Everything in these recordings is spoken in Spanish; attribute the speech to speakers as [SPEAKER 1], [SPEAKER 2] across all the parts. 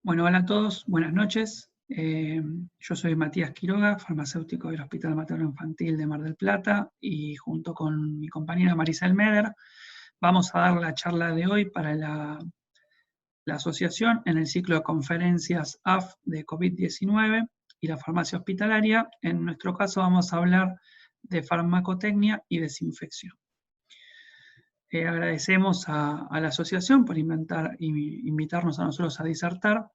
[SPEAKER 1] Bueno, hola a todos, buenas noches. Yo soy Matías Quiroga, farmacéutico del Hospital Materno Infantil de Mar del Plata, y junto con mi compañera Maricel Meder vamos a dar la charla de hoy para la asociación en el ciclo de conferencias AF de COVID-19 y la farmacia hospitalaria. En nuestro caso vamos a hablar de farmacotecnia y desinfección. Agradecemos a la asociación por invitarnos a nosotros a disertar,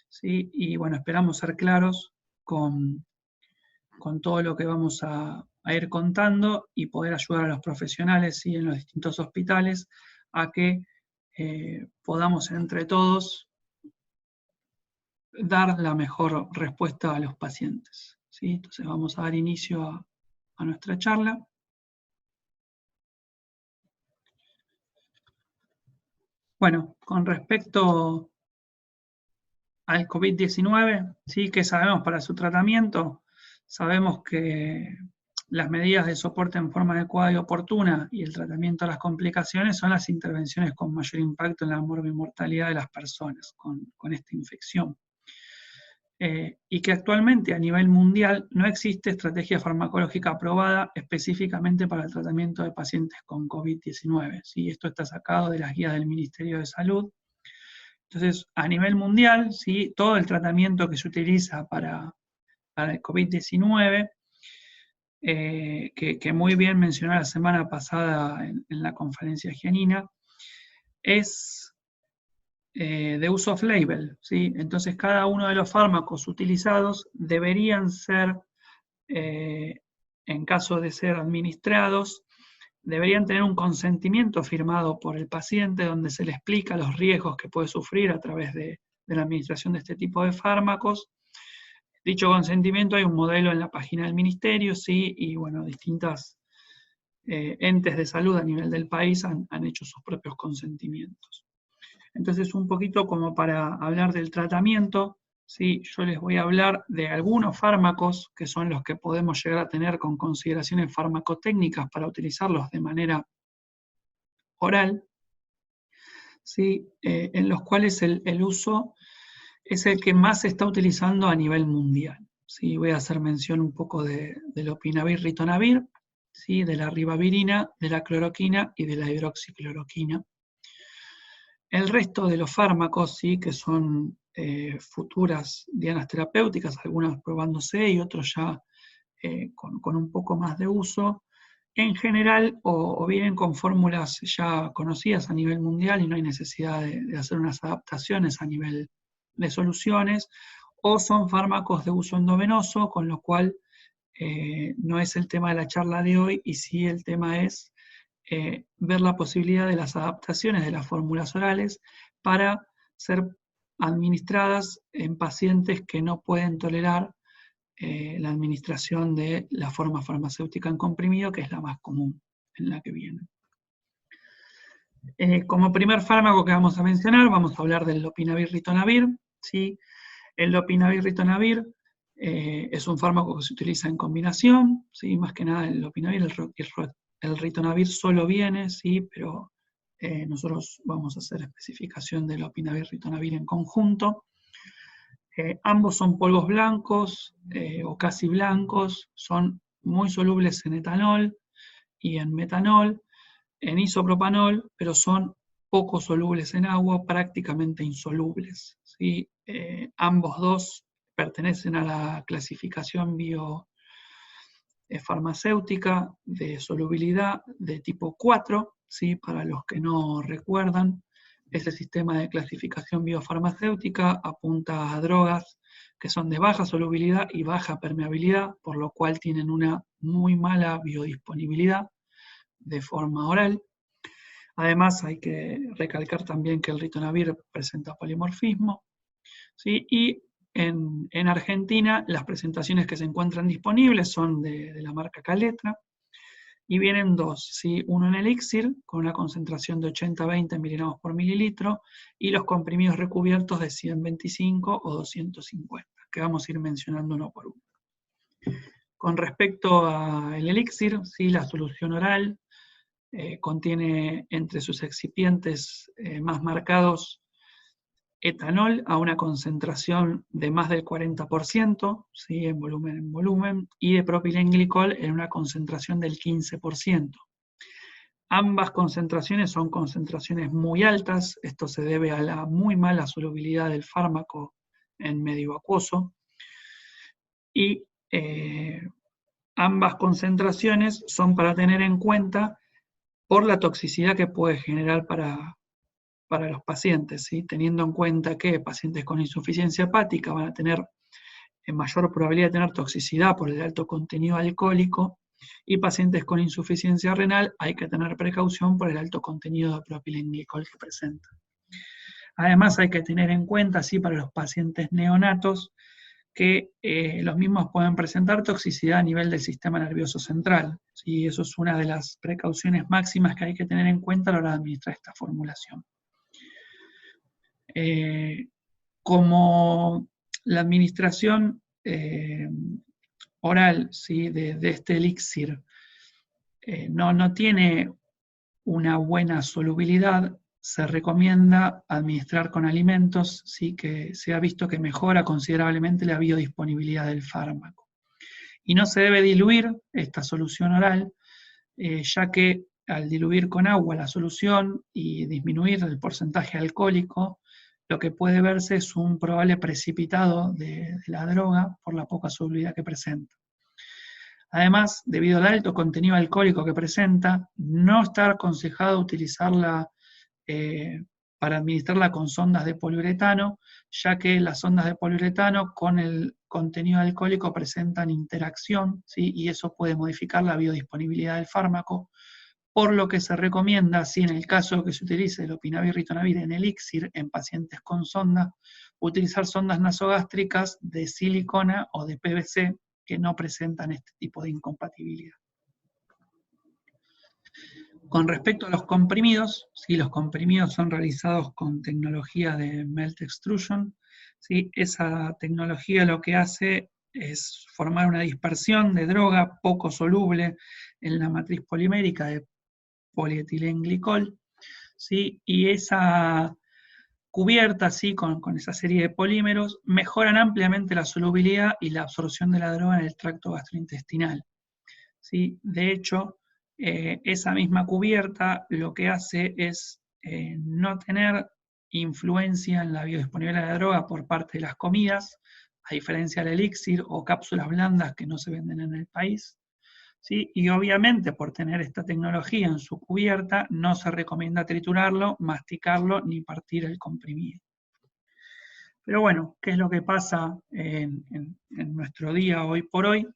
[SPEAKER 1] ¿sí? Y bueno, esperamos ser claros con, con todo lo que vamos a ir contando y poder ayudar a los profesionales, ¿sí? En los distintos hospitales a que podamos entre todos dar la mejor respuesta a los pacientes, ¿sí? Entonces vamos a dar inicio a nuestra charla. Bueno, con respecto al COVID-19, ¿sí? ¿Qué sabemos para su tratamiento? Sabemos que las medidas de soporte en forma adecuada y oportuna y el tratamiento de las complicaciones son las intervenciones con mayor impacto en la morbimortalidad de las personas con esta infección. Y que actualmente a nivel mundial no existe estrategia farmacológica aprobada específicamente para el tratamiento de pacientes con COVID-19. ¿Sí? Esto está sacado de las guías del Ministerio de Salud. Entonces, a nivel mundial, ¿sí? Todo el tratamiento que se utiliza para el COVID-19, que muy bien mencionó la semana pasada en la conferencia Giannina, es de uso off-label, ¿sí? Entonces, cada uno de los fármacos utilizados deberían ser, en caso de ser administrados, deberían tener un consentimiento firmado por el paciente donde se le explica los riesgos que puede sufrir a través de la administración de este tipo de fármacos. Dicho consentimiento hay un modelo en la página del ministerio, sí, y bueno, distintas entes de salud a nivel del país han hecho sus propios consentimientos. Entonces, un poquito como para hablar del tratamiento, ¿sí? Yo les voy a hablar de algunos fármacos que son los que podemos llegar a tener con consideraciones farmacotécnicas para utilizarlos de manera oral, ¿sí? En los cuales el uso es el que más se está utilizando a nivel mundial. ¿Sí? Voy a hacer mención un poco del opinavir ritonavir, ¿sí? De la ribavirina, de la cloroquina y de la hidroxicloroquina. El resto de los fármacos, ¿sí? Que son futuras dianas terapéuticas, algunas probándose y otros ya con un poco más de uso, en general o vienen con fórmulas ya conocidas a nivel mundial y no hay necesidad de hacer unas adaptaciones a nivel de soluciones, o son fármacos de uso endovenoso, con lo cual no es el tema de la charla de hoy, y sí el tema es ver la posibilidad de las adaptaciones de las fórmulas orales para ser administradas en pacientes que no pueden tolerar la administración de la forma farmacéutica en comprimido, que es la más común en la que viene. Como primer fármaco que vamos a mencionar, vamos a hablar del lopinavir ritonavir, ¿sí? El lopinavir ritonavir es un fármaco que se utiliza en combinación, ¿sí? Más que nada el lopinavir, el ritonavir solo viene, ¿sí? Pero nosotros vamos a hacer especificación del lopinavir ritonavir en conjunto. Ambos son polvos blancos o casi blancos, son muy solubles en etanol y en metanol, en isopropanol, pero son poco solubles en agua, prácticamente insolubles, ¿sí? Ambos dos pertenecen a la clasificación biofarmacéutica de solubilidad de tipo 4, ¿sí? Para los que no recuerdan, ese sistema de clasificación biofarmacéutica apunta a drogas que son de baja solubilidad y baja permeabilidad, por lo cual tienen una muy mala biodisponibilidad de forma oral. Además, hay que recalcar también que el ritonavir presenta polimorfismo, ¿sí? Y en Argentina las presentaciones que se encuentran disponibles son de la marca Caletra, y vienen dos, ¿sí? Uno en elixir, con una concentración de 80-20 miligramos por mililitro, y los comprimidos recubiertos de 125 o 250, que vamos a ir mencionando uno por uno. Con respecto al elixir, ¿sí? La solución oral contiene entre sus excipientes más marcados etanol a una concentración de más del 40%, ¿sí? en volumen, y de propilenglicol en una concentración del 15%. Ambas concentraciones son concentraciones muy altas, esto se debe a la muy mala solubilidad del fármaco en medio acuoso, y ambas concentraciones son para tener en cuenta por la toxicidad que puede generar para los pacientes, ¿sí? Teniendo en cuenta que pacientes con insuficiencia hepática van a tener mayor probabilidad de tener toxicidad por el alto contenido alcohólico, y pacientes con insuficiencia renal hay que tener precaución por el alto contenido de propilenglicol que presenta. Además hay que tener en cuenta, sí, para los pacientes neonatos, que los mismos pueden presentar toxicidad a nivel del sistema nervioso central. ¿Sí? Eso es una de las precauciones máximas que hay que tener en cuenta a la hora de administrar esta formulación. Como la administración oral, ¿sí? de este elixir no tiene una buena solubilidad, se recomienda administrar con alimentos, ¿sí? que se ha visto que mejora considerablemente la biodisponibilidad del fármaco. Y no se debe diluir esta solución oral, ya que al diluir con agua la solución y disminuir el porcentaje alcohólico, lo que puede verse es un probable precipitado de la droga por la poca solubilidad que presenta. Además, debido al alto contenido alcohólico que presenta, no está aconsejado utilizarla para administrarla con sondas de poliuretano, ya que las sondas de poliuretano con el contenido alcohólico presentan interacción, ¿sí? Y eso puede modificar la biodisponibilidad del fármaco, por lo que se recomienda, si en el caso que se utilice el lopinavir-ritonavir en elixir en pacientes con sonda, utilizar sondas nasogástricas de silicona o de PVC que no presentan este tipo de incompatibilidad. Con respecto a los comprimidos, ¿sí? Los comprimidos son realizados con tecnología de melt extrusion, ¿sí? Esa tecnología lo que hace es formar una dispersión de droga poco soluble en la matriz polimérica de polietilenglicol, ¿sí? Y esa cubierta así con esa serie de polímeros mejoran ampliamente la solubilidad y la absorción de la droga en el tracto gastrointestinal, ¿sí? De hecho, esa misma cubierta lo que hace es no tener influencia en la biodisponibilidad de la droga por parte de las comidas, a diferencia del elixir o cápsulas blandas que no se venden en el país, ¿sí? Y obviamente por tener esta tecnología en su cubierta no se recomienda triturarlo, masticarlo ni partir el comprimido. Pero bueno, ¿qué es lo que pasa en nuestro día hoy por hoy?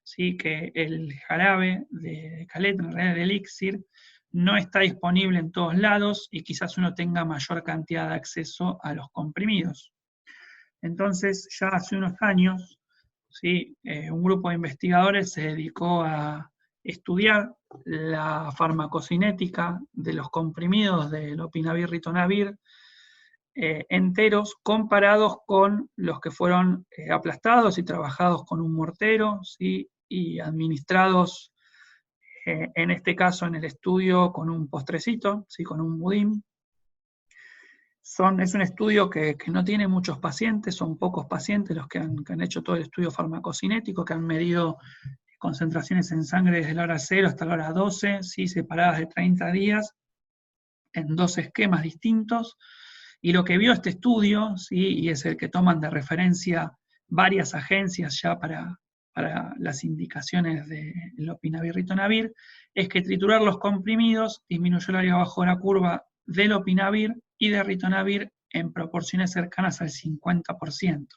[SPEAKER 1] ¿Sí? Que el jarabe de Calet, en realidad el elixir, no está disponible en todos lados y quizás uno tenga mayor cantidad de acceso a los comprimidos. Entonces, ya hace unos años, ¿sí? Un grupo de investigadores se dedicó a estudiar la farmacocinética de los comprimidos de lopinavir-ritonavir enteros comparados con los que fueron aplastados y trabajados con un mortero, ¿sí? Y administrados, en este caso en el estudio, con un postrecito, ¿sí? Con un budín. Es un estudio que no tiene muchos pacientes, son pocos pacientes los que han hecho todo el estudio farmacocinético, que han medido concentraciones en sangre desde la hora 0 hasta la hora 12, ¿sí? Separadas de 30 días, en 2 esquemas distintos. Y lo que vio este estudio, ¿sí? Y es el que toman de referencia varias agencias ya para las indicaciones de lopinavir-ritonavir, es que triturar los comprimidos disminuyó el área bajo la curva de lopinavir y de ritonavir en proporciones cercanas al 50%,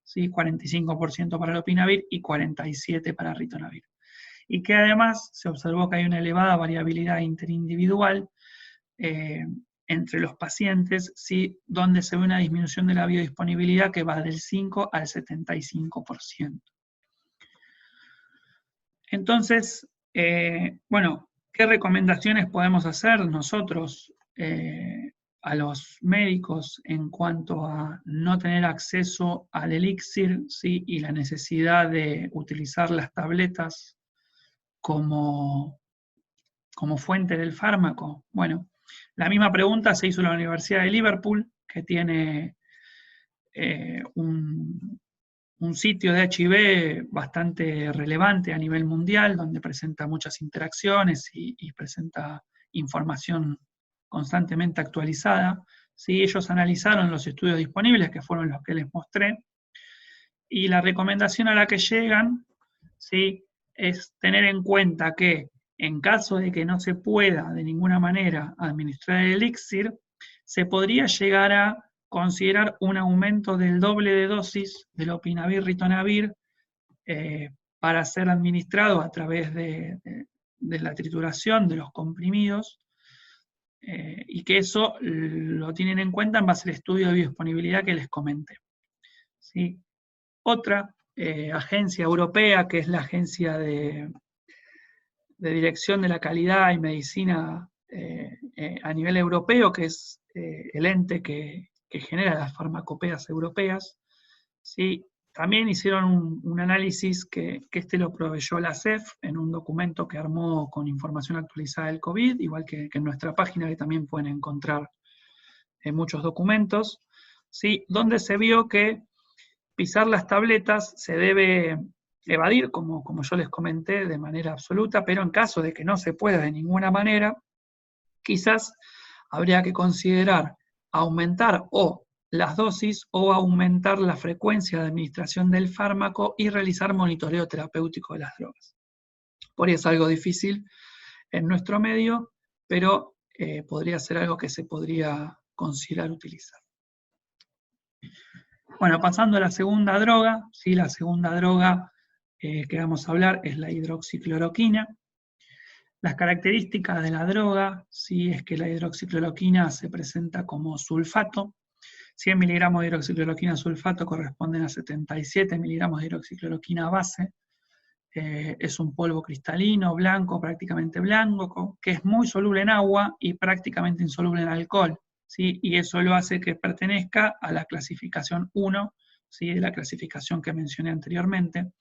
[SPEAKER 1] ¿sí? 45% para lopinavir y 47% para ritonavir. Y que además se observó que hay una elevada variabilidad interindividual entre los pacientes, ¿sí? Donde se ve una disminución de la biodisponibilidad que va del 5 al 75%. Entonces, bueno, ¿qué recomendaciones podemos hacer nosotros a los médicos en cuanto a no tener acceso al elixir, ¿sí? Y la necesidad de utilizar las tabletas como fuente del fármaco? Bueno, la misma pregunta se hizo en la Universidad de Liverpool, que tiene un sitio de HIV bastante relevante a nivel mundial, donde presenta muchas interacciones y presenta información constantemente actualizada. ¿Sí? Ellos analizaron los estudios disponibles, que fueron los que les mostré, y la recomendación a la que llegan, ¿sí?, es tener en cuenta que en caso de que no se pueda de ninguna manera administrar el elixir, se podría llegar a considerar un aumento del doble de dosis del opinavir-ritonavir para ser administrado a través de la trituración de los comprimidos, y que eso lo tienen en cuenta en base al estudio de biodisponibilidad que les comenté. ¿Sí? Otra agencia europea, que es la Agencia de Dirección de la Calidad y Medicina a nivel europeo, que es el ente que genera las farmacopeas europeas, ¿sí? También hicieron un análisis que este lo proveyó la CEF en un documento que armó con información actualizada del COVID, igual que en nuestra página, que también pueden encontrar muchos documentos, ¿sí? Donde se vio que pisar las tabletas se debe evadir, como yo les comenté, de manera absoluta, pero en caso de que no se pueda de ninguna manera, quizás habría que considerar aumentar o las dosis o aumentar la frecuencia de administración del fármaco y realizar monitoreo terapéutico de las drogas. Por ahí es algo difícil en nuestro medio, pero podría ser algo que se podría considerar utilizar. Bueno, pasando a la segunda droga, ¿sí? La segunda droga que vamos a hablar es la hidroxicloroquina. Las características de la droga, ¿sí?, es que la hidroxicloroquina se presenta como sulfato. 100 miligramos de hidroxicloroquina sulfato corresponden a 77 miligramos de hidroxicloroquina base. Es un polvo cristalino, blanco, prácticamente blanco, que es muy soluble en agua y prácticamente insoluble en alcohol, ¿sí? Y eso lo hace que pertenezca a la clasificación 1, ¿sí?, de la clasificación que mencioné anteriormente,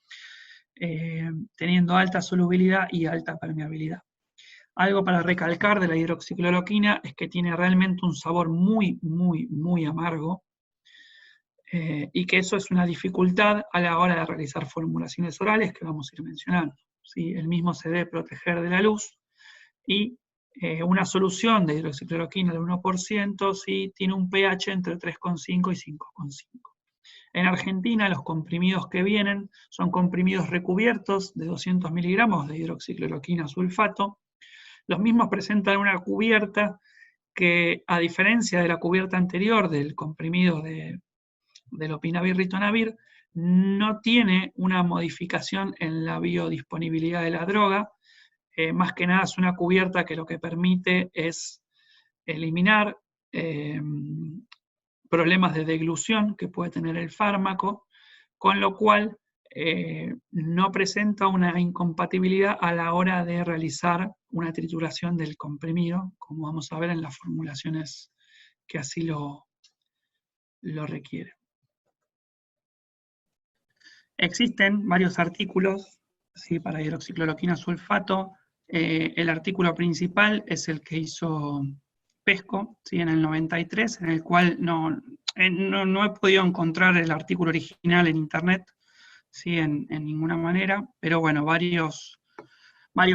[SPEAKER 1] teniendo alta solubilidad y alta permeabilidad. Algo para recalcar de la hidroxicloroquina es que tiene realmente un sabor muy, muy, muy amargo, y que eso es una dificultad a la hora de realizar formulaciones orales que vamos a ir mencionando, ¿sí? El mismo se debe proteger de la luz, y una solución de hidroxicloroquina del 1%, ¿sí?, tiene un pH entre 3,5 y 5,5. En Argentina los comprimidos que vienen son comprimidos recubiertos de 200 miligramos de hidroxicloroquina sulfato. Los mismos presentan una cubierta que, a diferencia de la cubierta anterior del comprimido del opinavir-ritonavir, no tiene una modificación en la biodisponibilidad de la droga. Más que nada es una cubierta que lo que permite es eliminar problemas de deglución que puede tener el fármaco, con lo cual no presenta una incompatibilidad a la hora de realizar una trituración del comprimido, como vamos a ver en las formulaciones que así lo requieren. Existen varios artículos, ¿sí?, para hidroxicloroquina sulfato. El artículo principal es el que hizo Pesco, ¿sí?, en el 93, en el cual no he podido encontrar el artículo original en internet, ¿sí?, en ninguna manera, pero bueno, varios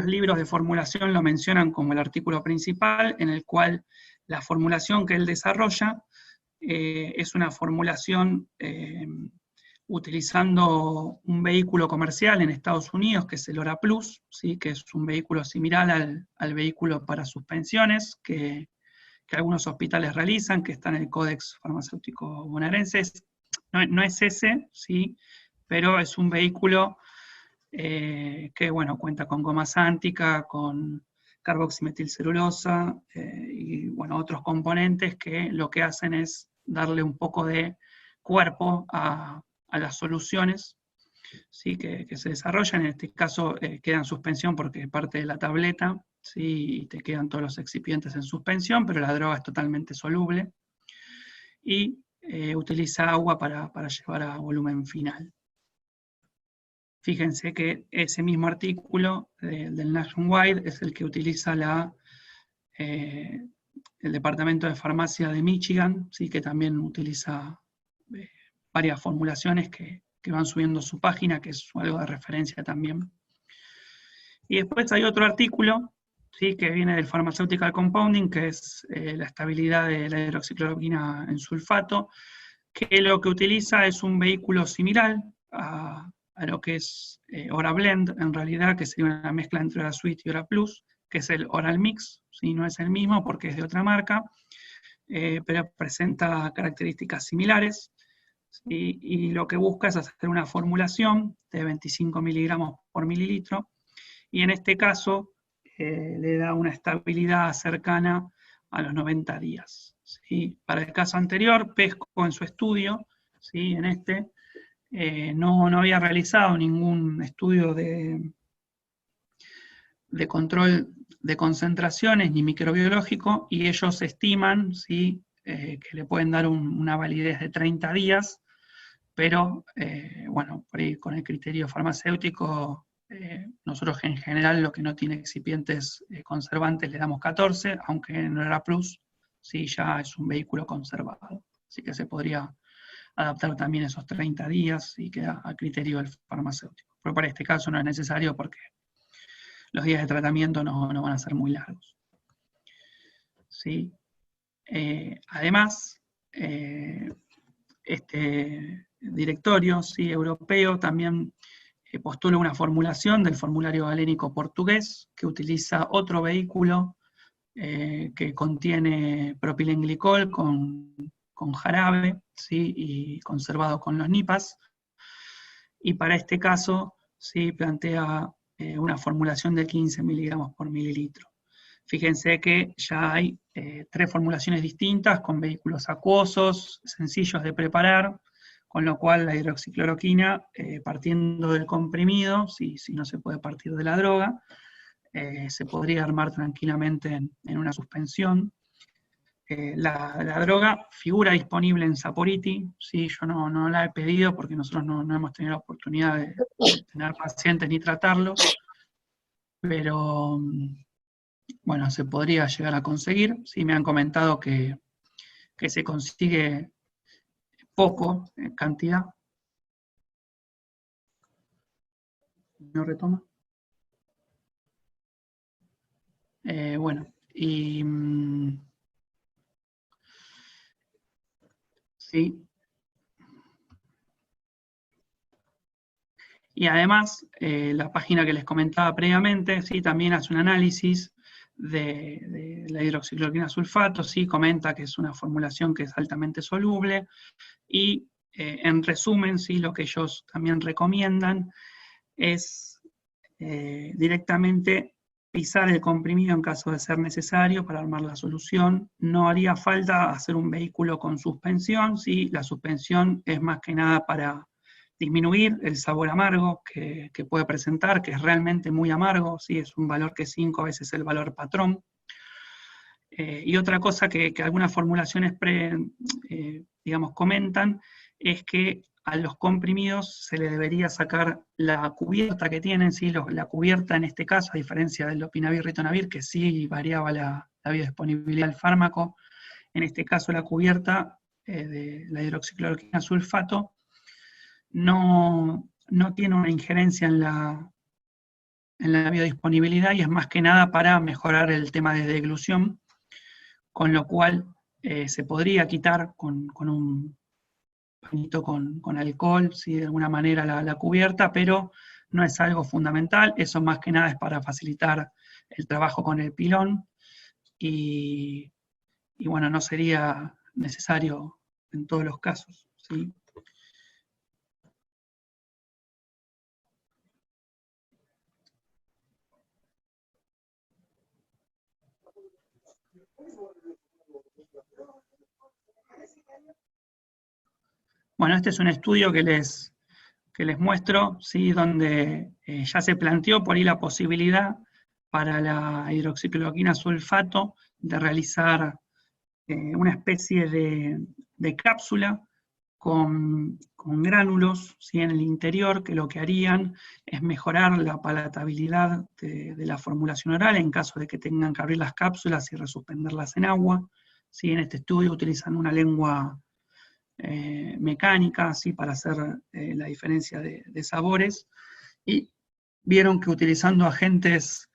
[SPEAKER 1] libros de formulación lo mencionan como el artículo principal, en el cual la formulación que él desarrolla es una formulación utilizando un vehículo comercial en Estados Unidos, que es el Ora Plus, ¿sí?, que es un vehículo similar al vehículo para suspensiones que algunos hospitales realizan, que está en el Códex Farmacéutico Bonaerense. No es ese, ¿sí?, pero es un vehículo que, bueno, cuenta con goma sántica, con carboximetilcelulosa y, bueno, otros componentes que lo que hacen es darle un poco de cuerpo a las soluciones, ¿sí?, que se desarrollan. En este caso queda en suspensión porque es parte de la tableta, ¿sí?, y te quedan todos los excipientes en suspensión, pero la droga es totalmente soluble y utiliza agua para llevar a volumen final. Fíjense que ese mismo artículo del Nationwide es el que utiliza el Departamento de Farmacia de Michigan, ¿sí? Que también utiliza varias formulaciones que van subiendo su página, que es algo de referencia también. Y después hay otro artículo, ¿sí? Que viene del Pharmaceutical Compounding, que es la estabilidad de la hidroxicloroquina en sulfato, que lo que utiliza es un vehículo similar a lo que es OraBlend, en realidad, que sería una mezcla entre OraSuite y OraPlus, que es el Oral Mix, ¿sí? No es el mismo porque es de otra marca, pero presenta características similares, ¿sí? Y lo que busca es hacer una formulación de 25 miligramos por mililitro, y en este caso le da una estabilidad cercana a los 90 días. ¿Sí? Para el caso anterior, Pesco en su estudio, ¿sí? En este, no había realizado ningún estudio de control de concentraciones ni microbiológico, y ellos estiman, ¿sí? Que le pueden dar una validez de 30 días, pero bueno, por ahí con el criterio farmacéutico, nosotros en general lo que no tiene excipientes conservantes le damos 14, aunque en OraPlus sí ya es un vehículo conservado, así que se podría adaptar también esos 30 días y queda a criterio del farmacéutico. Pero para este caso no es necesario porque los días de tratamiento no van a ser muy largos. ¿Sí? Además, este directorio, ¿sí? Europeo también postula una formulación del formulario galénico portugués que utiliza otro vehículo que contiene propilenglicol con jarabe, ¿sí? Y conservado con los NIPAS, y para este caso ¿sí? Plantea una formulación de 15 miligramos por mililitro. Fíjense que ya hay 3 formulaciones distintas con vehículos acuosos, sencillos de preparar, con lo cual la hidroxicloroquina, partiendo del comprimido, si no se puede partir de la droga, se podría armar tranquilamente en una suspensión. La droga figura disponible en Saporiti, ¿sí? Yo no la he pedido porque nosotros no hemos tenido la oportunidad de tener pacientes ni tratarlos, pero bueno, se podría llegar a conseguir. Sí, me han comentado que se consigue poco en cantidad. ¿No retoma? Bueno, y sí. Y además, la página que les comentaba previamente, ¿sí? También hace un análisis de la hidroxicloroquina sulfato, ¿sí? Comenta que es una formulación que es altamente soluble, y en resumen, ¿sí? Lo que ellos también recomiendan es directamente pisar el comprimido en caso de ser necesario para armar la solución. No haría falta hacer un vehículo con suspensión, ¿sí? La suspensión es más que nada para disminuir el sabor amargo que puede presentar, que es realmente muy amargo, ¿sí? Es un valor que es 5 veces el valor patrón. Y otra cosa que algunas formulaciones digamos, comentan, es que a los comprimidos se le debería sacar la cubierta que tienen, ¿sí? La cubierta en este caso, a diferencia del lopinavir ritonavir, que sí variaba la biodisponibilidad del fármaco, en este caso la cubierta de la hidroxicloroquina sulfato no tiene una injerencia en la biodisponibilidad, y es más que nada para mejorar el tema de deglución, con lo cual se podría quitar con un pañito con alcohol, ¿sí? De alguna manera la cubierta, pero no es algo fundamental. Eso más que nada es para facilitar el trabajo con el pilón, y bueno, no sería necesario en todos los casos, ¿sí? Bueno, este es un estudio que les muestro, ¿sí? Donde ya se planteó por ahí la posibilidad para la hidroxicloroquina sulfato de realizar una especie de cápsula con gránulos, ¿sí? En el interior, que lo que harían es mejorar la palatabilidad de la formulación oral en caso de que tengan que abrir las cápsulas y resuspenderlas en agua. ¿Sí? En este estudio utilizan una lengua mecánica, ¿sí? Para hacer la diferencia de sabores, y vieron que utilizando agentes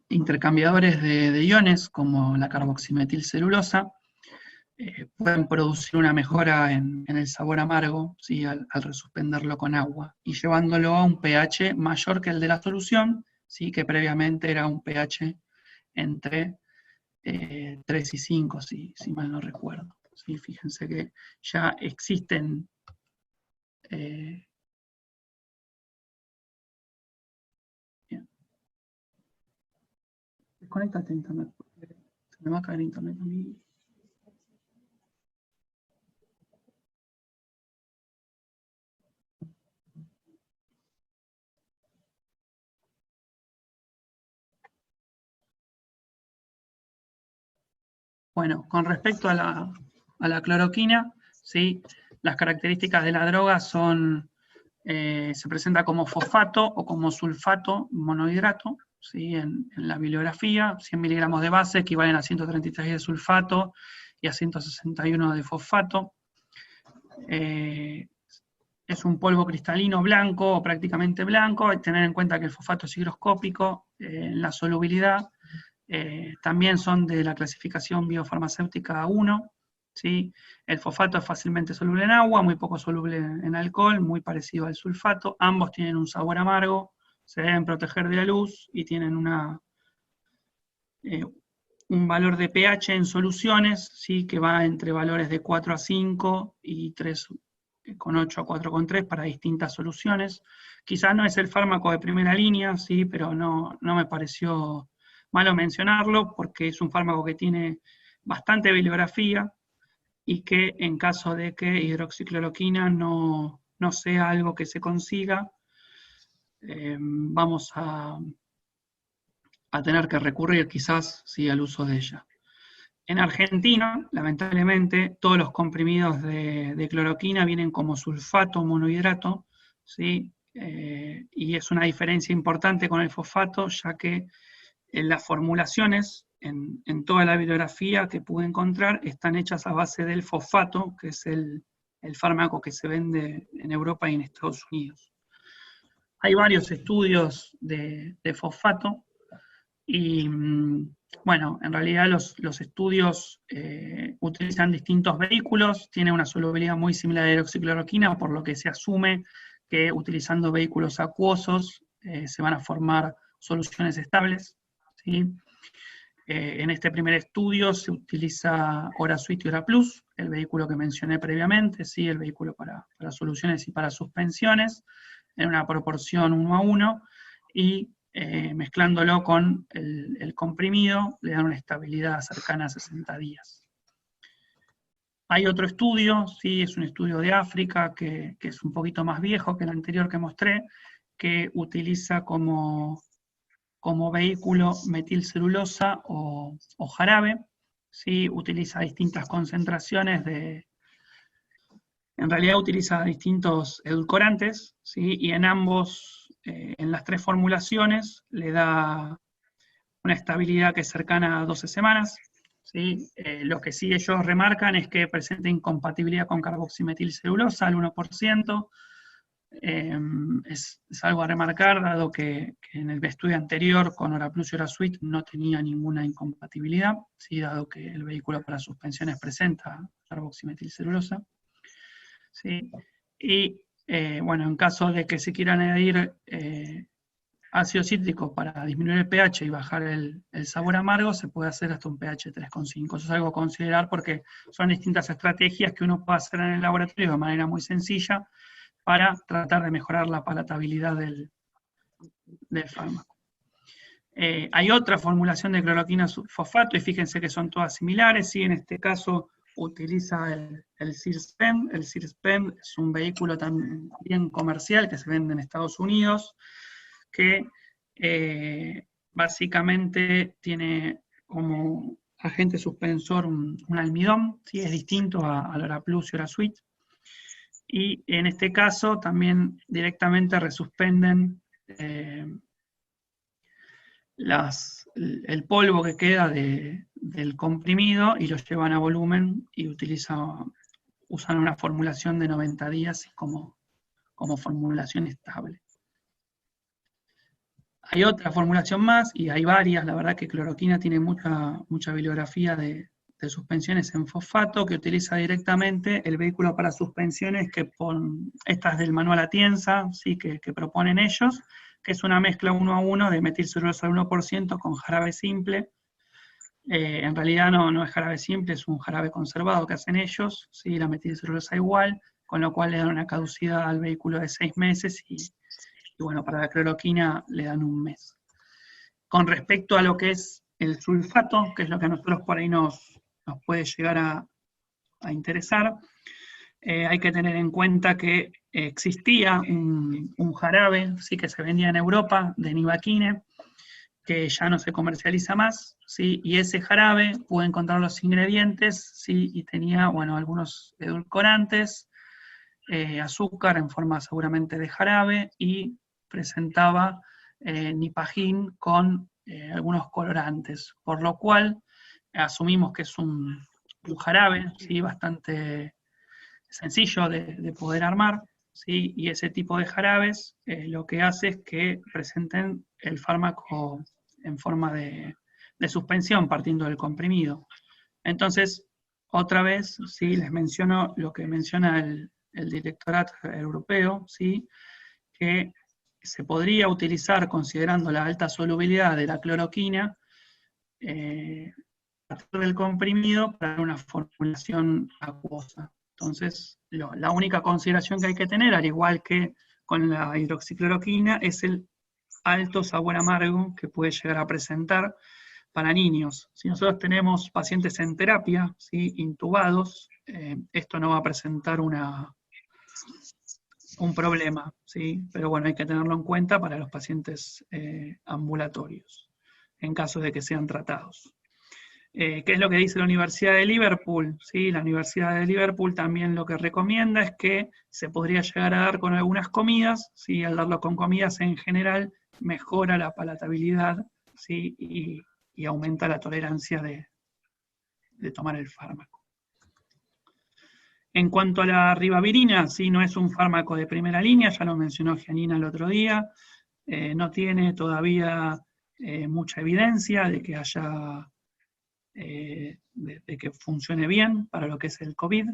[SPEAKER 1] intercambiadores de iones, como la carboximetilcelulosa, pueden producir una mejora en el sabor amargo, ¿sí? Al resuspenderlo con agua, y llevándolo a un pH mayor que el de la solución, ¿sí? Que previamente era un pH entre 3 y 5, si mal no recuerdo. ¿Sí? Fíjense que ya existen bien. Desconéctate a internet, porque se me va a caer internet a mí. Bueno, con respecto a la cloroquina, ¿sí? Las características de la droga son, se presenta como fosfato o como sulfato monohidrato, ¿sí? En la bibliografía, 100 miligramos de base equivalen a 133 de sulfato y a 161 de fosfato. Es un polvo cristalino blanco o prácticamente blanco. Hay que tener en cuenta que el fosfato es higroscópico en la solubilidad. También son de la clasificación biofarmacéutica 1, ¿sí? El fosfato es fácilmente soluble en agua, muy poco soluble en alcohol, muy parecido al sulfato. Ambos tienen un sabor amargo, se deben proteger de la luz y tienen un valor de pH en soluciones, ¿sí? Que va entre valores de 4 a 5 y 3,8 a 4,3 para distintas soluciones. Quizás no es el fármaco de primera línea, ¿sí? Pero no me pareció malo mencionarlo, porque es un fármaco que tiene bastante bibliografía y que en caso de que hidroxicloroquina no sea algo que se consiga, vamos a tener que recurrir quizás, ¿sí? Al uso de ella. En Argentina, lamentablemente, todos los comprimidos de cloroquina vienen como sulfato monohidrato, ¿sí? Y es una diferencia importante con el fosfato, ya que las formulaciones en toda la bibliografía que pude encontrar están hechas a base del fosfato, que es el fármaco que se vende en Europa y en Estados Unidos. Hay varios estudios de fosfato y, bueno, en realidad los estudios utilizan distintos vehículos, tiene una solubilidad muy similar a la hidroxicloroquina, por lo que se asume que utilizando vehículos acuosos se van a formar soluciones estables, ¿sí? En este primer estudio se utiliza OraSuite y OraPlus, el vehículo que mencioné previamente, ¿sí? El vehículo para soluciones y para suspensiones, en una proporción 1:1, y mezclándolo con el comprimido, le dan una estabilidad cercana a 60 días. Hay otro estudio, ¿sí? Es un estudio de África, que es un poquito más viejo que el anterior que mostré, que utiliza como vehículo metilcelulosa o jarabe, ¿sí? Utiliza distintas concentraciones en realidad utiliza distintos edulcorantes, ¿sí? Y en en las tres formulaciones, le da una estabilidad que es cercana a 12 semanas, ¿sí? Lo que sí ellos remarcan es que presenta incompatibilidad con carboximetilcelulosa al 1%, es algo a remarcar, dado que en el estudio anterior con OraPlus y OraSuite no tenía ninguna incompatibilidad, ¿sí? Dado que el vehículo para suspensiones presenta carboximetilcelulosa, ¿sí? Y bueno, en caso de que se quiera añadir ácido cítrico para disminuir el pH y bajar el sabor amargo, se puede hacer hasta un pH 3,5. Eso es algo a considerar porque son distintas estrategias que uno puede hacer en el laboratorio de manera muy sencilla para tratar de mejorar la palatabilidad del fármaco. Hay otra formulación de cloroquina fosfato, y fíjense que son todas similares, ¿sí? En este caso utiliza el Cirspen. El Cirspen es un vehículo también comercial que se vende en Estados Unidos, que básicamente tiene como agente suspensor, un almidón, ¿sí? Es distinto al Oraplus y Orasuit. Y en este caso también directamente resuspenden el polvo que queda del comprimido y lo llevan a volumen y usan una formulación de 90 días como formulación estable. Hay otra formulación más, y hay varias, la verdad que cloroquina tiene mucha bibliografía de suspensiones en fosfato que utiliza directamente el vehículo para suspensiones estas del manual Atienza, ¿sí? que proponen ellos, que es una mezcla 1 a 1 de metilcelulosa al 1% con jarabe simple. En realidad no es jarabe simple, es un jarabe conservado que hacen ellos, ¿sí? La metilcelulosa igual, con lo cual le dan una caducidad al vehículo de 6 meses y bueno, para la cloroquina le dan 1 mes. Con respecto a lo que es el sulfato, que es lo que a nosotros por ahí nos puede llegar a interesar, hay que tener en cuenta que existía un jarabe, ¿sí? Que se vendía en Europa, de Nivaquine, que ya no se comercializa más, ¿sí? Y ese jarabe pude encontrar los ingredientes, ¿sí? Y tenía, bueno, algunos edulcorantes, azúcar en forma seguramente de jarabe, y presentaba Nipagin con algunos colorantes, por lo cual asumimos que es un jarabe, ¿sí? Bastante sencillo de poder armar, ¿sí? Y ese tipo de jarabes lo que hace es que presenten el fármaco en forma de suspensión partiendo del comprimido. Entonces, otra vez, ¿sí? Les menciono lo que menciona el Directorato Europeo, ¿sí? Que se podría utilizar, considerando la alta solubilidad de la cloroquina, a partir del comprimido para una formulación acuosa. Entonces, la única consideración que hay que tener, al igual que con la hidroxicloroquina, es el alto sabor amargo que puede llegar a presentar para niños. Si nosotros tenemos pacientes en terapia, ¿sí? Intubados, esto no va a presentar un problema, ¿sí? Pero bueno, hay que tenerlo en cuenta para los pacientes ambulatorios, en caso de que sean tratados. ¿Qué es lo que dice la Universidad de Liverpool? ¿Sí? La Universidad de Liverpool también lo que recomienda es que se podría llegar a dar con algunas comidas, ¿sí? Al darlo con comidas en general mejora la palatabilidad, ¿sí? Y aumenta la tolerancia de tomar el fármaco. En cuanto a la ribavirina, sí, no es un fármaco de primera línea, ya lo mencionó Gianina el otro día, no tiene todavía mucha evidencia de que haya de que funcione bien para lo que es el COVID,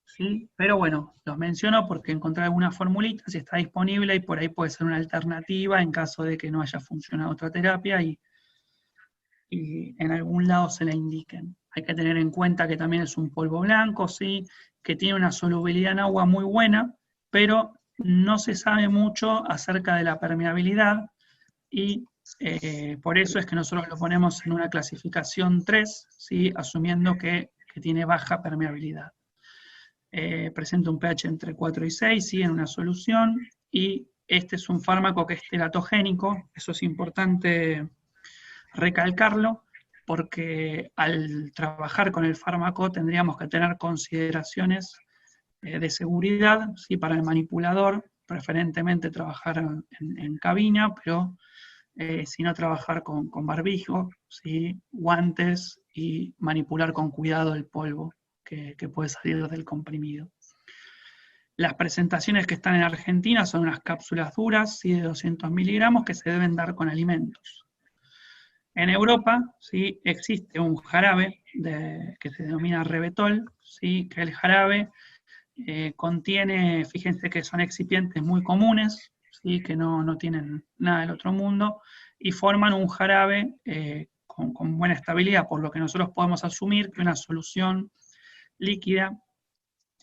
[SPEAKER 1] ¿sí? Pero bueno, los menciono porque encontré alguna formulita, si está disponible, y por ahí puede ser una alternativa en caso de que no haya funcionado otra terapia y en algún lado se la indiquen. Hay que tener en cuenta que también es un polvo blanco, ¿sí? Que tiene una solubilidad en agua muy buena, pero no se sabe mucho acerca de la permeabilidad, y por eso es que nosotros lo ponemos en una clasificación 3, ¿sí? Asumiendo que tiene baja permeabilidad. Presenta un pH entre 4 y 6, ¿sí? En una solución, y este es un fármaco que es teratogénico, eso es importante recalcarlo, porque al trabajar con el fármaco tendríamos que tener consideraciones de seguridad, ¿sí? Para el manipulador, preferentemente trabajar en cabina, pero si no trabajar con barbijo, ¿sí? Guantes, y manipular con cuidado el polvo que puede salir del comprimido. Las presentaciones que están en Argentina son unas cápsulas duras, ¿sí? De 200 miligramos que se deben dar con alimentos. En Europa, ¿sí? Existe un jarabe que se denomina Rebetol, ¿sí? Que el jarabe contiene, fíjense que son excipientes muy comunes, ¿sí? Que no tienen nada del otro mundo, y forman un jarabe con buena estabilidad, por lo que nosotros podemos asumir que una solución líquida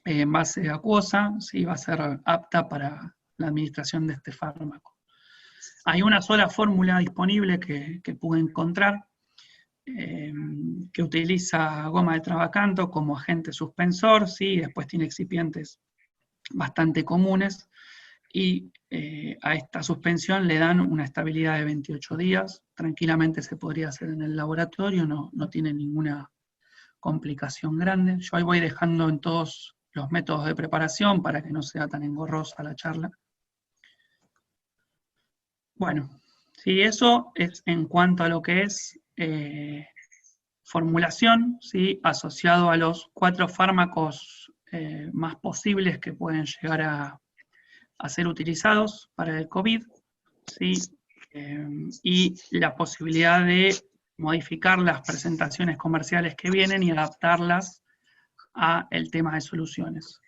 [SPEAKER 1] en base acuosa, ¿sí? Va a ser apta para la administración de este fármaco. Hay una sola fórmula disponible que pude encontrar, que utiliza goma de travacanto como agente suspensor, ¿sí? Después tiene excipientes bastante comunes, y a esta suspensión le dan una estabilidad de 28 días. Tranquilamente se podría hacer en el laboratorio, no tiene ninguna complicación grande. Yo ahí voy dejando en todos los métodos de preparación para que no sea tan engorrosa la charla. Bueno, sí, eso es en cuanto a lo que es formulación, ¿sí? Asociado a los 4 fármacos más posibles que pueden llegar a ser utilizados para el COVID, ¿sí? Y la posibilidad de modificar las presentaciones comerciales que vienen y adaptarlas a el tema de soluciones.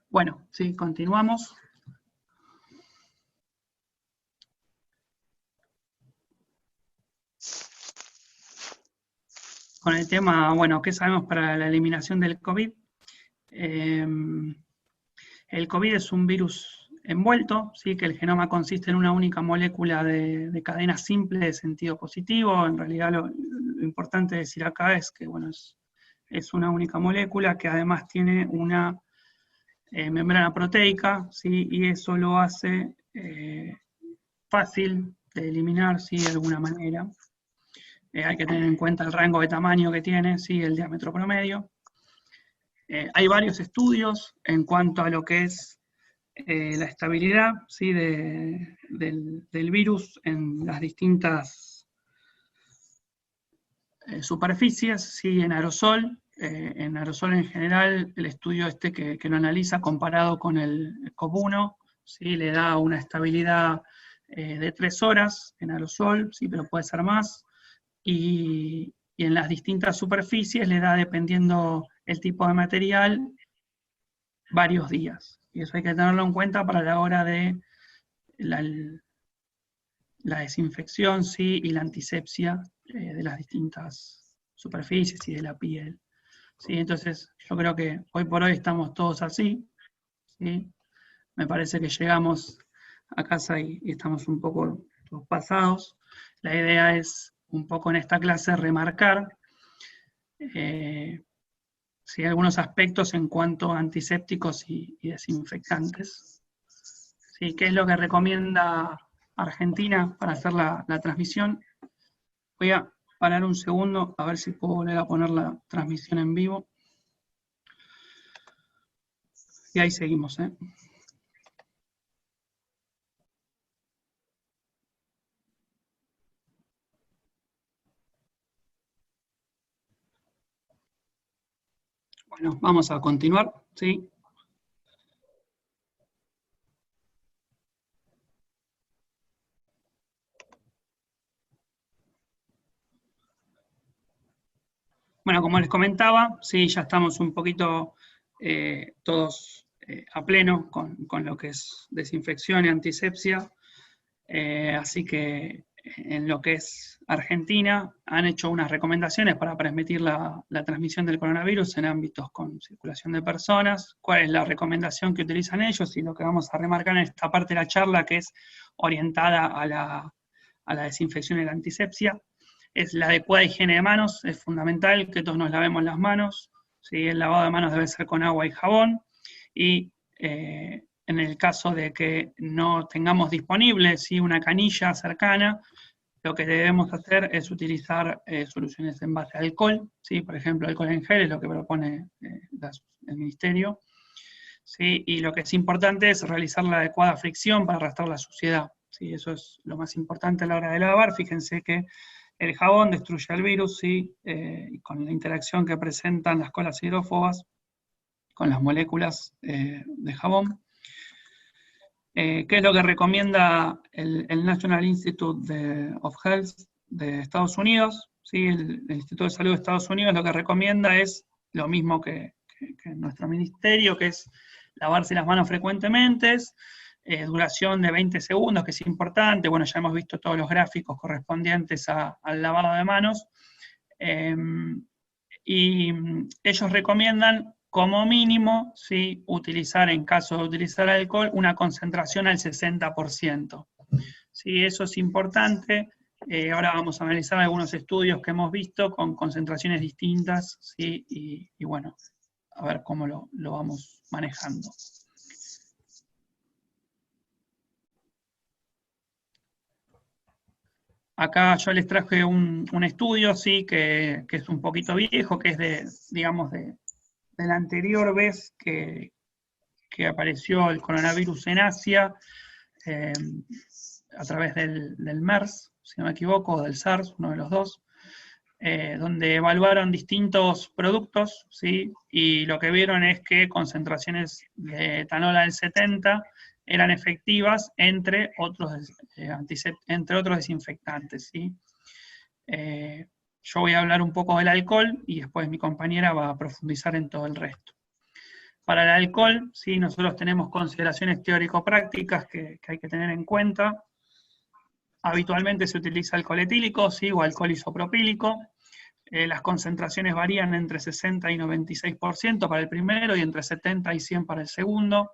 [SPEAKER 1] Bueno, sí, continuamos. Con el tema, bueno, ¿qué sabemos para la eliminación del COVID? El COVID es un virus envuelto, ¿sí? Que el genoma consiste en una única molécula de cadena simple de sentido positivo. En realidad lo importante decir acá es que, bueno, es una única molécula que además tiene una membrana proteica, ¿sí? Y eso lo hace fácil de eliminar, ¿sí? De alguna manera. Hay que tener en cuenta el rango de tamaño que tiene, ¿sí? El diámetro promedio. Hay varios estudios en cuanto a lo que es la estabilidad, ¿sí? del virus en las distintas superficies, ¿sí? En aerosol en general, el estudio este que lo analiza comparado con el COP1, ¿sí? Le da una estabilidad de 3 horas en aerosol, ¿sí? Pero puede ser más. Y en las distintas superficies le da, dependiendo el tipo de material, varios días. Y eso hay que tenerlo en cuenta para la hora de la desinfección, ¿sí? Y la antisepsia de las distintas superficies y de la piel. ¿Sí? Entonces, yo creo que hoy por hoy estamos todos así, ¿sí? Me parece que llegamos a casa y estamos un poco pasados. La idea es un poco en esta clase remarcar sí, algunos aspectos en cuanto a antisépticos y desinfectantes. ¿Sí? ¿Qué es lo que recomienda Argentina para hacer la transmisión? Voy a parar un segundo a ver si puedo volver a poner la transmisión en vivo. Y ahí seguimos, ¿eh? Bueno, vamos a continuar, ¿sí? Bueno, como les comentaba, sí, ya estamos un poquito todos a pleno con lo que es desinfección y antisepsia. Así que en lo que es Argentina han hecho unas recomendaciones para permitir la transmisión del coronavirus en ámbitos con circulación de personas. ¿Cuál es la recomendación que utilizan ellos? Y lo que vamos a remarcar en esta parte de la charla, que es orientada a la desinfección y la antisepsia, es la adecuada higiene de manos. Es fundamental que todos nos lavemos las manos, ¿sí? El lavado de manos debe ser con agua y jabón, y en el caso de que no tengamos disponible, ¿sí? Una canilla cercana, lo que debemos hacer es utilizar soluciones en base a alcohol, ¿sí? Por ejemplo, alcohol en gel es lo que propone el Ministerio, ¿sí? Y lo que es importante es realizar la adecuada fricción para arrastrar la suciedad, ¿sí? Eso es lo más importante a la hora de lavar. Fíjense que el jabón destruye el virus, ¿sí? Y con la interacción que presentan las colas hidrófobas con las moléculas de jabón. ¿Qué es lo que recomienda el National Institute of Health de Estados Unidos? ¿Sí? El Instituto de Salud de Estados Unidos lo que recomienda es lo mismo que nuestro ministerio, que es lavarse las manos frecuentemente, duración de 20 segundos, que es importante. Bueno, ya hemos visto todos los gráficos correspondientes al lavado de manos. Y ellos recomiendan como mínimo, ¿sí? Utilizar, en caso de utilizar alcohol, una concentración al 60%. ¿Sí? Eso es importante Ahora vamos a analizar algunos estudios que hemos visto con concentraciones distintas, ¿sí? Y bueno, a ver cómo lo vamos manejando. Acá yo les traje un estudio, sí, que es un poquito viejo, que es digamos, de la anterior vez que apareció el coronavirus en Asia, a través del MERS, si no me equivoco, o del SARS, uno de los dos, donde evaluaron distintos productos, ¿sí? Y lo que vieron es que concentraciones de etanol al 70 eran efectivas entre otros desinfectantes, ¿sí? Yo voy a hablar un poco del alcohol y después mi compañera va a profundizar en todo el resto. Para el alcohol, ¿sí? Nosotros tenemos consideraciones teórico-prácticas que hay que tener en cuenta. Habitualmente se utiliza alcohol etílico, ¿sí? O alcohol isopropílico. Las concentraciones varían entre 60 y 96% para el primero y entre 70 y 100 para el segundo.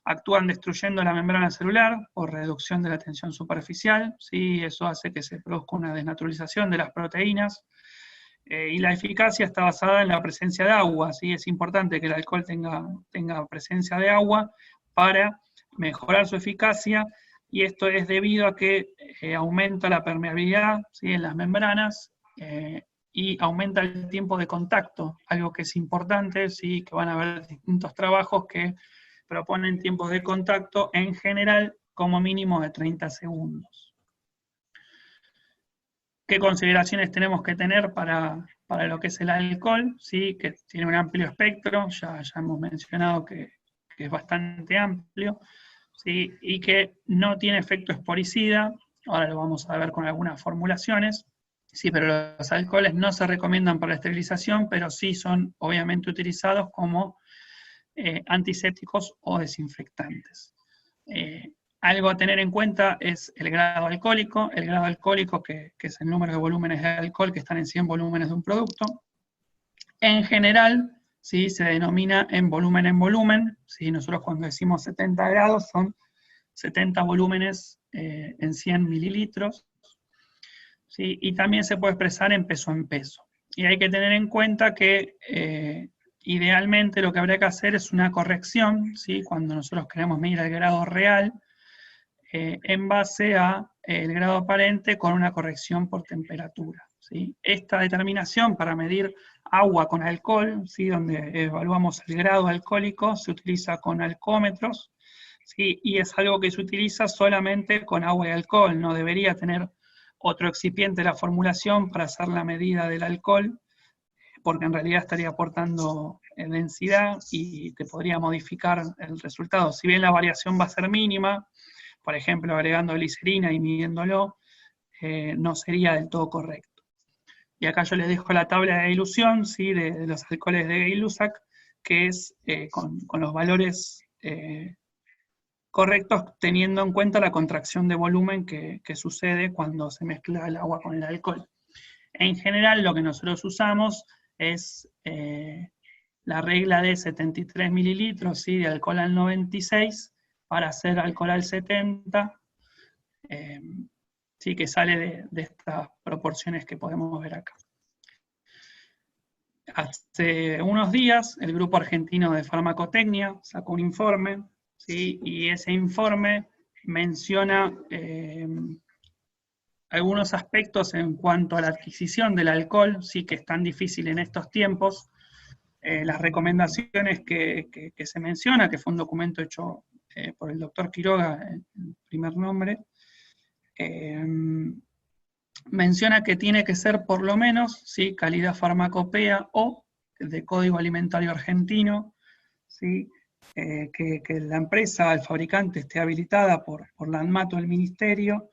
[SPEAKER 1] Actúan destruyendo la membrana celular por reducción de la tensión superficial, ¿sí? Eso hace que se produzca una desnaturalización de las proteínas. Y la eficacia está basada en la presencia de agua, ¿sí? Es importante que el alcohol tenga presencia de agua para mejorar su eficacia, y esto es debido a que aumenta la permeabilidad, ¿sí? En las membranas, y aumenta el tiempo de contacto, algo que es importante, ¿sí? Que van a haber distintos trabajos que proponen tiempos de contacto en general como mínimo de 30 segundos. ¿Qué consideraciones tenemos que tener para lo que es el alcohol? ¿Sí? Que tiene un amplio espectro, ya hemos mencionado que es bastante amplio, ¿sí? Y que no tiene efecto esporicida, ahora lo vamos a ver con algunas formulaciones, sí, pero los alcoholes no se recomiendan para la esterilización, pero sí son obviamente utilizados como antisépticos o desinfectantes. Algo a tener en cuenta es el grado alcohólico, que es el número de volúmenes de alcohol que están en 100 volúmenes de un producto. En general, ¿sí? Se denomina en volumen, ¿sí? Nosotros cuando decimos 70 grados son 70 volúmenes en 100 mililitros, ¿sí? Y también se puede expresar en peso. Y hay que tener en cuenta que idealmente lo que habría que hacer es una corrección, ¿sí? Cuando nosotros queremos medir el grado real, en base a el grado aparente con una corrección por temperatura, ¿sí? Esta determinación para medir agua con alcohol, ¿sí? Donde evaluamos el grado alcohólico, se utiliza con alcohómetros, ¿sí? Y es algo que se utiliza solamente con agua y alcohol, no debería tener otro excipiente la formulación para hacer la medida del alcohol, porque en realidad estaría aportando densidad y te podría modificar el resultado. Si bien la variación va a ser mínima, por ejemplo, agregando glicerina y midiéndolo, no sería del todo correcto. Y acá yo les dejo la tabla de dilución, ¿sí? de los alcoholes de Gay-Lussac, que es con los valores correctos, teniendo en cuenta la contracción de volumen que sucede cuando se mezcla el agua con el alcohol. En general, lo que nosotros usamos es la regla de 73 mililitros, ¿sí? De alcohol al 96, para hacer alcohol al 70, sí, que sale de estas proporciones que podemos ver acá. Hace unos días, el Grupo Argentino de Farmacotecnia sacó un informe, ¿sí? Y ese informe menciona algunos aspectos en cuanto a la adquisición del alcohol, sí, que es tan difícil en estos tiempos. Las recomendaciones que se menciona, que fue un documento hecho por el doctor Quiroga, el primer nombre, menciona que tiene que ser por lo menos, ¿sí? Calidad farmacopea o de Código Alimentario Argentino, ¿sí? Que la empresa, el fabricante, esté habilitada por la ANMAT o el Ministerio,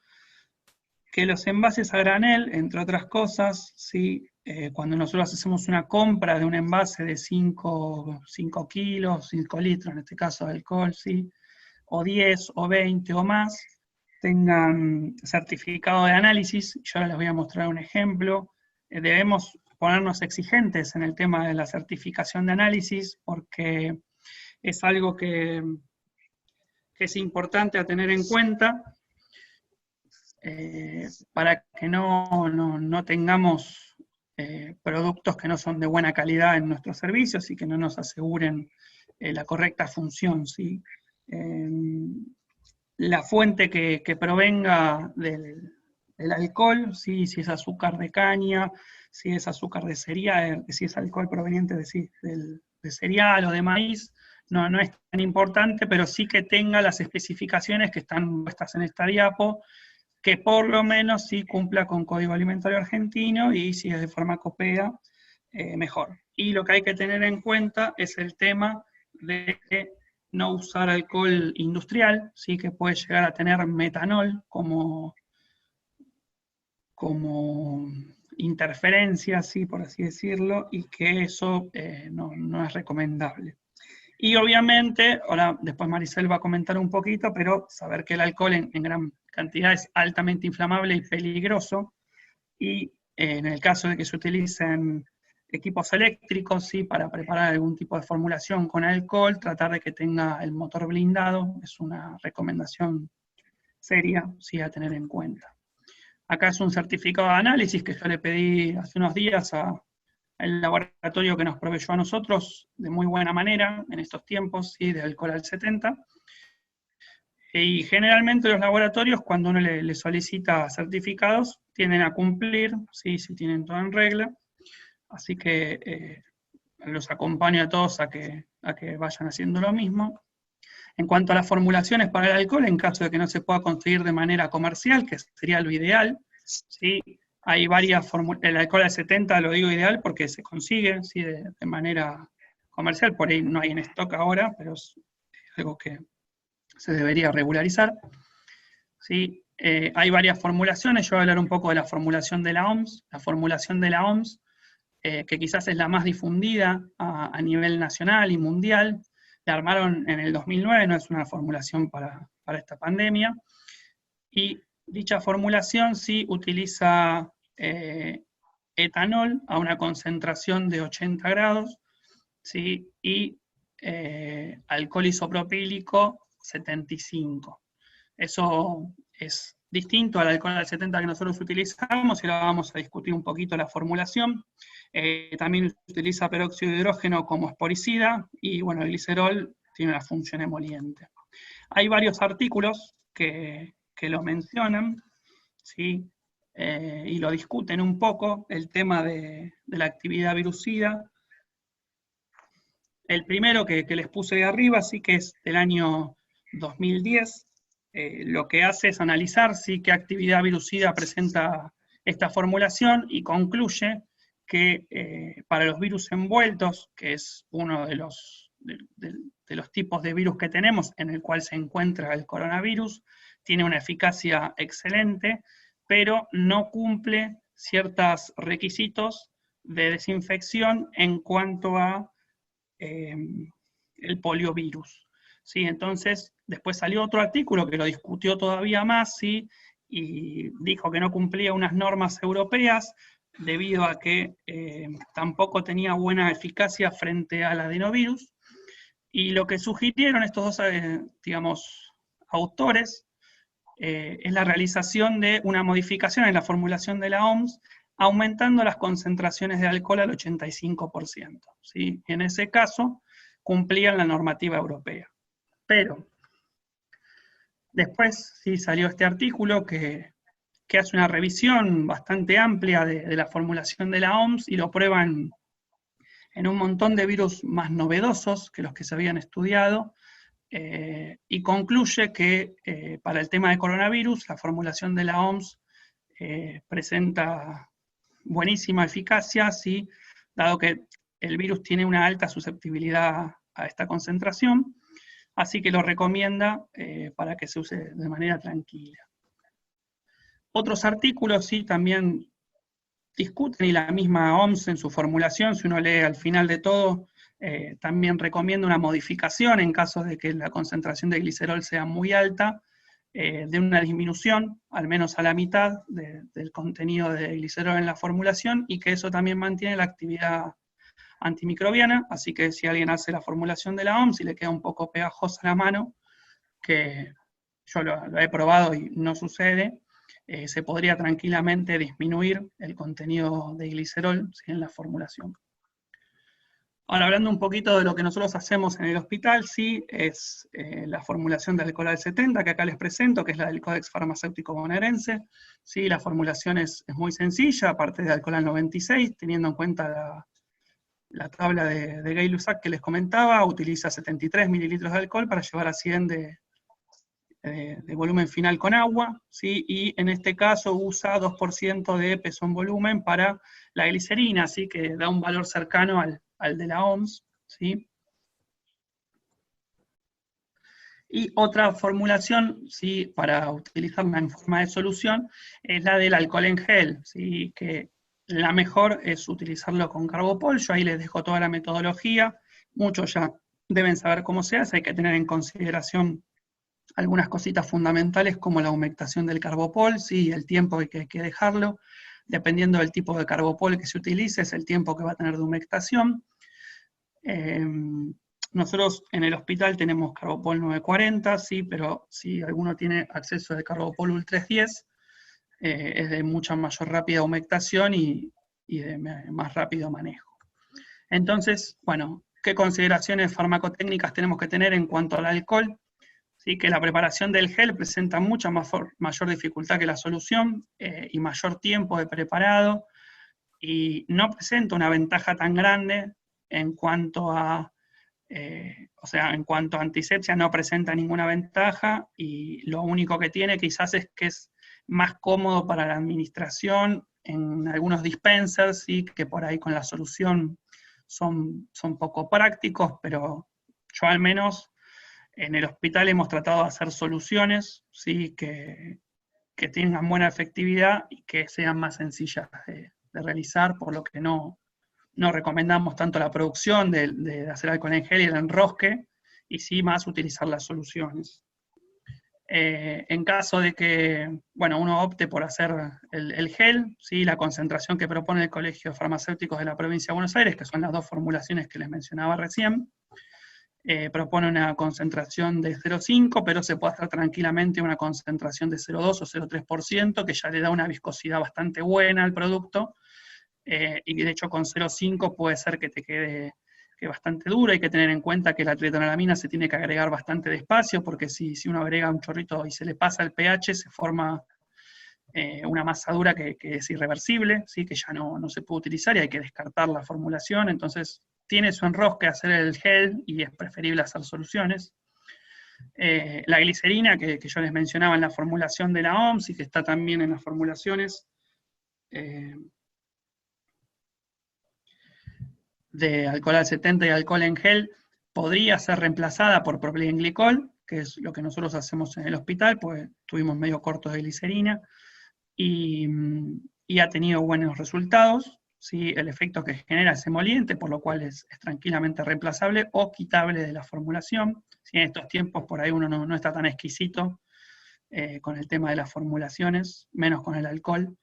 [SPEAKER 1] que los envases a granel, entre otras cosas, ¿sí? Cuando nosotros hacemos una compra de un envase de 5 kilos, 5 litros, en este caso de alcohol, ¿sí? O 10 o 20 o más, tengan certificado de análisis. Yo ahora les voy a mostrar un ejemplo. Debemos ponernos exigentes en el tema de la certificación de análisis, porque es algo que es importante a tener en cuenta. para que no tengamos productos que no son de buena calidad en nuestros servicios y que no nos aseguren la correcta función, ¿sí? La fuente que provenga del alcohol, ¿sí? Si es azúcar de caña, si es azúcar de cereal, si es alcohol proveniente de cereal o de maíz, no es tan importante, pero sí que tenga las especificaciones que están puestas en esta diapo, que por lo menos sí cumpla con Código Alimentario Argentino, y si es de farmacopea, mejor. Y lo que hay que tener en cuenta es el tema de no usar alcohol industrial, ¿sí? Que puede llegar a tener metanol como interferencia, ¿sí? Por así decirlo, y que eso no es recomendable. Y obviamente, ahora después Maricel va a comentar un poquito, pero saber que el alcohol en gran cantidad es altamente inflamable y peligroso, y en el caso de que se utilicen equipos eléctricos, ¿sí? Para preparar algún tipo de formulación con alcohol, tratar de que tenga el motor blindado, es una recomendación seria, ¿sí? A tener en cuenta. Acá es un certificado de análisis que yo le pedí hace unos días al laboratorio que nos proveyó a nosotros de muy buena manera en estos tiempos, ¿sí? De alcohol al 70. Y generalmente los laboratorios, cuando uno le solicita certificados, tienden a cumplir, ¿sí? Si tienen todo en regla. Así que los acompaño a todos a que vayan haciendo lo mismo. En cuanto a las formulaciones para el alcohol, en caso de que no se pueda conseguir de manera comercial, que sería lo ideal, ¿sí? Hay varias fórmulas. El alcohol al 70 lo digo ideal porque se consigue, ¿sí? de manera comercial, por ahí no hay en stock ahora, pero es algo que se debería regularizar, ¿sí? Hay varias formulaciones, yo voy a hablar un poco de la formulación de la OMS. La formulación de la OMS, que quizás es la más difundida a nivel nacional y mundial, la armaron en el 2009, no es una formulación para esta pandemia, y dicha formulación sí utiliza etanol a una concentración de 80 grados, ¿sí? Y alcohol isopropílico 75. Eso es distinto al alcohol al 70 que nosotros utilizamos, y ahora vamos a discutir un poquito la formulación. También utiliza peróxido de hidrógeno como esporicida, y bueno, el glicerol tiene una función emoliente. Hay varios artículos que lo mencionan, ¿sí? Y lo discuten un poco, el tema de la actividad virucida. El primero que les puse de arriba, sí, que es del año 2010, lo que hace es analizar sí, qué actividad virucida presenta esta formulación, y concluye que para los virus envueltos, que es uno de los tipos de virus que tenemos, en el cual se encuentra el coronavirus, tiene una eficacia excelente, pero no cumple ciertos requisitos de desinfección en cuanto a el poliovirus, ¿sí? Entonces, después salió otro artículo que lo discutió todavía más, ¿sí? Y dijo que no cumplía unas normas europeas debido a que tampoco tenía buena eficacia frente al adenovirus, y lo que sugirieron estos dos, digamos, autores, es la realización de una modificación en la formulación de la OMS, aumentando las concentraciones de alcohol al 85%. ¿Sí? En ese caso, cumplían la normativa europea. Pero después sí salió este artículo que hace una revisión bastante amplia de la formulación de la OMS, y lo prueban en un montón de virus más novedosos que los que se habían estudiado, y concluye que para el tema de coronavirus, la formulación de la OMS presenta buenísima eficacia, ¿sí? Dado que el virus tiene una alta susceptibilidad a esta concentración, así que lo recomienda para que se use de manera tranquila. Otros artículos sí también discuten, y la misma OMS en su formulación, si uno lee al final de todo, también recomienda una modificación en caso de que la concentración de glicerol sea muy alta, de una disminución, al menos a la mitad del contenido de glicerol en la formulación, y que eso también mantiene la actividad antimicrobiana. Así que si alguien hace la formulación de la OMS y le queda un poco pegajosa la mano, que yo lo he probado y no sucede, se podría tranquilamente disminuir el contenido de glicerol, ¿sí?, en la formulación. Ahora, hablando un poquito de lo que nosotros hacemos en el hospital, sí, es la formulación de alcohol al 70, que acá les presento, que es la del Códex Farmacéutico Bonaerense. Sí, la formulación es muy sencilla, aparte de alcohol al 96, teniendo en cuenta la tabla de Gay-Lussac que les comentaba, utiliza 73 mililitros de alcohol para llevar a 100 de volumen final con agua, ¿sí? Y en este caso usa 2% de peso en volumen para la glicerina, ¿sí?, que da un valor cercano al de la OMS, ¿sí? Y otra formulación, ¿sí?, para utilizarla en forma de solución, es la del alcohol en gel, ¿sí?, que la mejor es utilizarlo con carbopol. Yo ahí les dejo toda la metodología, muchos ya deben saber cómo se hace, hay que tener en consideración algunas cositas fundamentales como la humectación del carbopol, ¿sí?, el tiempo que hay que dejarlo, dependiendo del tipo de carbopol que se utilice, es el tiempo que va a tener de humectación. Nosotros en el hospital tenemos carbopol 940, sí, pero si alguno tiene acceso de carbopol Ultra 10, es de mucha mayor rápida humectación y de más rápido manejo. Entonces, bueno, ¿qué consideraciones farmacotécnicas tenemos que tener en cuanto al alcohol? Sí, que la preparación del gel presenta mucha mayor dificultad que la solución y mayor tiempo de preparado, y no presenta una ventaja tan grande en cuanto a, o sea, en cuanto a antisepsia no presenta ninguna ventaja, y lo único que tiene quizás es que es más cómodo para la administración en algunos dispensers, ¿sí?, que por ahí con la solución son poco prácticos, pero yo al menos en el hospital hemos tratado de hacer soluciones, ¿sí?, que tengan buena efectividad y que sean más sencillas de realizar, por lo que no recomendamos tanto la producción de hacer alcohol en gel y el enrosque, y sí más utilizar las soluciones. En caso de que, bueno, uno opte por hacer el gel, ¿sí?, la concentración que propone el Colegio de Farmacéuticos de la Provincia de Buenos Aires, que son las dos formulaciones que les mencionaba recién, propone una concentración de 0,5, pero se puede hacer tranquilamente una concentración de 0,2 o 0,3%, que ya le da una viscosidad bastante buena al producto, y de hecho con 0,5 puede ser que te quede bastante duro. Hay que tener en cuenta que la trietonolamina se tiene que agregar bastante despacio, porque si uno agrega un chorrito y se le pasa el pH, se forma una masa dura que es irreversible, ¿sí?, que ya no se puede utilizar y hay que descartar la formulación. Entonces tiene su enrosque hacer el gel y es preferible hacer soluciones. La glicerina, que yo les mencionaba en la formulación de la OMS y que está también en las formulaciones de alcohol al 70 y alcohol en gel, podría ser reemplazada por propilenglicol, que es lo que nosotros hacemos en el hospital, pues tuvimos medio cortos de glicerina, y ha tenido buenos resultados, ¿sí? El efecto que genera es emoliente, por lo cual es tranquilamente reemplazable o quitable de la formulación. ¿Sí? En estos tiempos por ahí uno no está tan exquisito con el tema de las formulaciones, menos con el alcohol,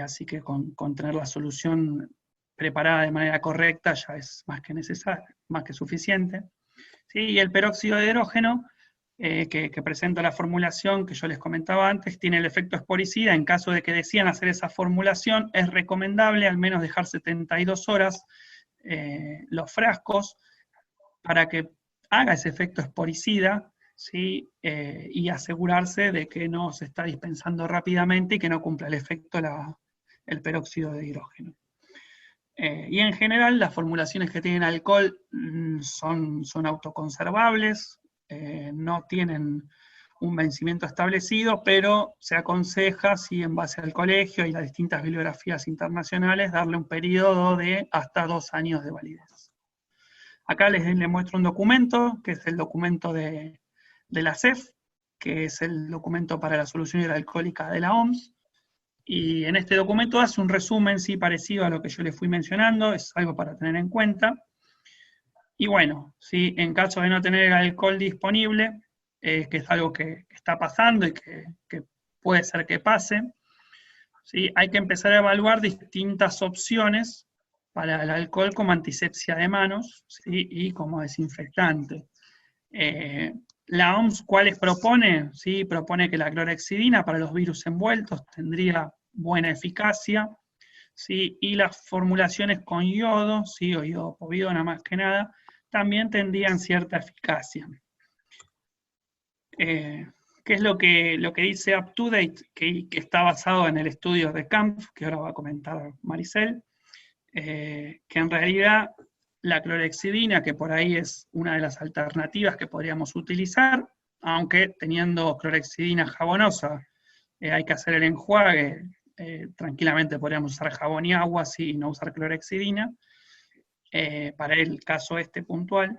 [SPEAKER 1] así que con tener la solución preparada de manera correcta ya es más que necesario, más que suficiente. ¿Sí? Y el peróxido de hidrógeno, que presenta la formulación que yo les comentaba antes, tiene el efecto esporicida. En caso de que decidan hacer esa formulación, es recomendable al menos dejar 72 horas los frascos para que haga ese efecto esporicida, ¿sí? Y asegurarse de que no se está dispensando rápidamente y que no cumpla el efecto el peróxido de hidrógeno. Y en general las formulaciones que tienen alcohol son autoconservables, no tienen un vencimiento establecido, pero se aconseja, sí, en base al colegio y las distintas bibliografías internacionales, darle un periodo de hasta 2 años de validez. Acá les muestro un documento, que es el documento de la CEF, que es el documento para la solución hidroalcohólica de la OMS, y en este documento hace un resumen, sí, parecido a lo que yo les fui mencionando, es algo para tener en cuenta. Y bueno, ¿sí? En caso de no tener el alcohol disponible, que es algo que está pasando y que puede ser que pase, ¿sí? Hay que empezar a evaluar distintas opciones para el alcohol como antisepsia de manos, ¿sí? Y como desinfectante. La OMS, ¿cuáles propone? ¿Sí? Propone que la clorhexidina para los virus envueltos tendría buena eficacia, ¿sí? Y las formulaciones con yodo, ¿sí? O iodopovidona más que nada, también tendrían cierta eficacia. ¿Qué es lo que dice UpToDate? Que está basado en el estudio de Kampf, que ahora va a comentar Maricel, que en realidad la clorhexidina, que por ahí es una de las alternativas que podríamos utilizar, aunque teniendo clorhexidina jabonosa, hay que hacer el enjuague, tranquilamente podríamos usar jabón y agua y no usar clorhexidina, para el caso este puntual.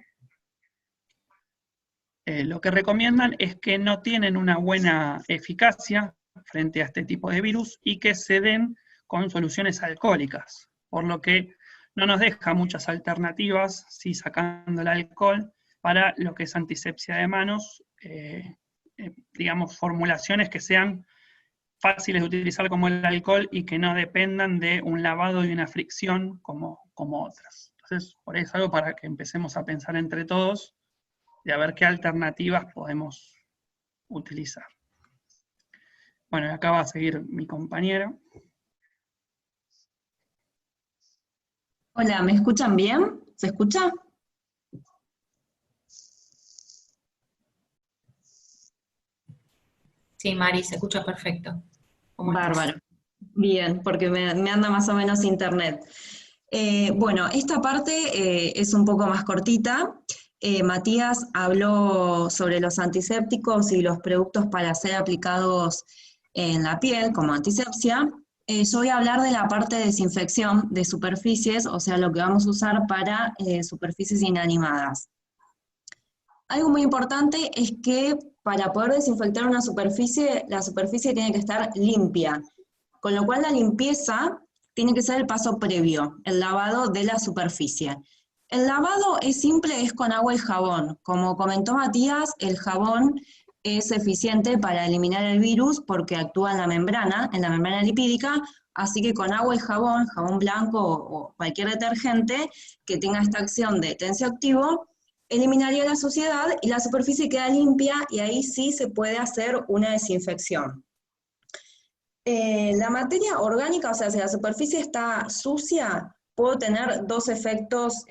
[SPEAKER 1] Lo que recomiendan es que no tienen una buena eficacia frente a este tipo de virus y que se den con soluciones alcohólicas, por lo que no nos deja muchas alternativas, sí, sacando el alcohol, para lo que es antisepsia de manos, digamos, formulaciones que sean fáciles de utilizar como el alcohol y que no dependan de un lavado y una fricción como otras. Entonces, por eso es algo para que empecemos a pensar entre todos de a ver qué alternativas podemos utilizar. Bueno, acá va a seguir mi compañera.
[SPEAKER 2] Hola, ¿me escuchan bien? ¿Se escucha?
[SPEAKER 3] Sí, Mari, se escucha perfecto. ¿Cómo estás?
[SPEAKER 2] Bárbaro. Bien, porque me anda más o menos internet. Bueno, esta parte es un poco más cortita. Matías habló sobre los antisépticos y los productos para ser aplicados en la piel como antisepsia. Yo voy a hablar de la parte de desinfección de superficies, o sea, lo que vamos a usar para superficies inanimadas. Algo muy importante es que para poder desinfectar una superficie, la superficie tiene que estar limpia, con lo cual la limpieza tiene que ser el paso previo, el lavado de la superficie. El lavado es simple, es con agua y jabón. Como comentó Matías, el jabón es eficiente para eliminar el virus porque actúa en la membrana lipídica, así que con agua y jabón, jabón blanco o cualquier detergente que tenga esta acción de tensioactivo, eliminaría la suciedad y la superficie queda limpia y ahí sí se puede hacer una desinfección. La materia orgánica, o sea, si la superficie está sucia, puedo tener dos efectos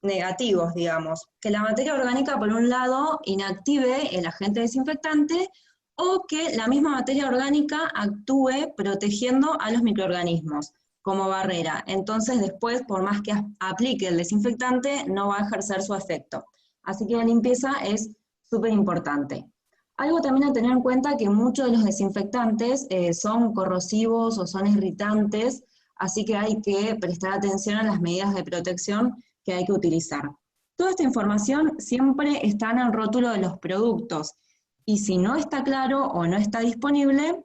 [SPEAKER 2] negativos, digamos. Que la materia orgánica, por un lado, inactive el agente desinfectante, o que la misma materia orgánica actúe protegiendo a los microorganismos como barrera. Entonces, después, por más que aplique el desinfectante, no va a ejercer su efecto. Así que la limpieza es súper importante. Algo también a tener en cuenta que muchos de los desinfectantes son corrosivos o son irritantes, así que hay que prestar atención a las medidas de protección que hay que utilizar. Toda esta información siempre está en el rótulo de los productos, y si no está claro o no está disponible,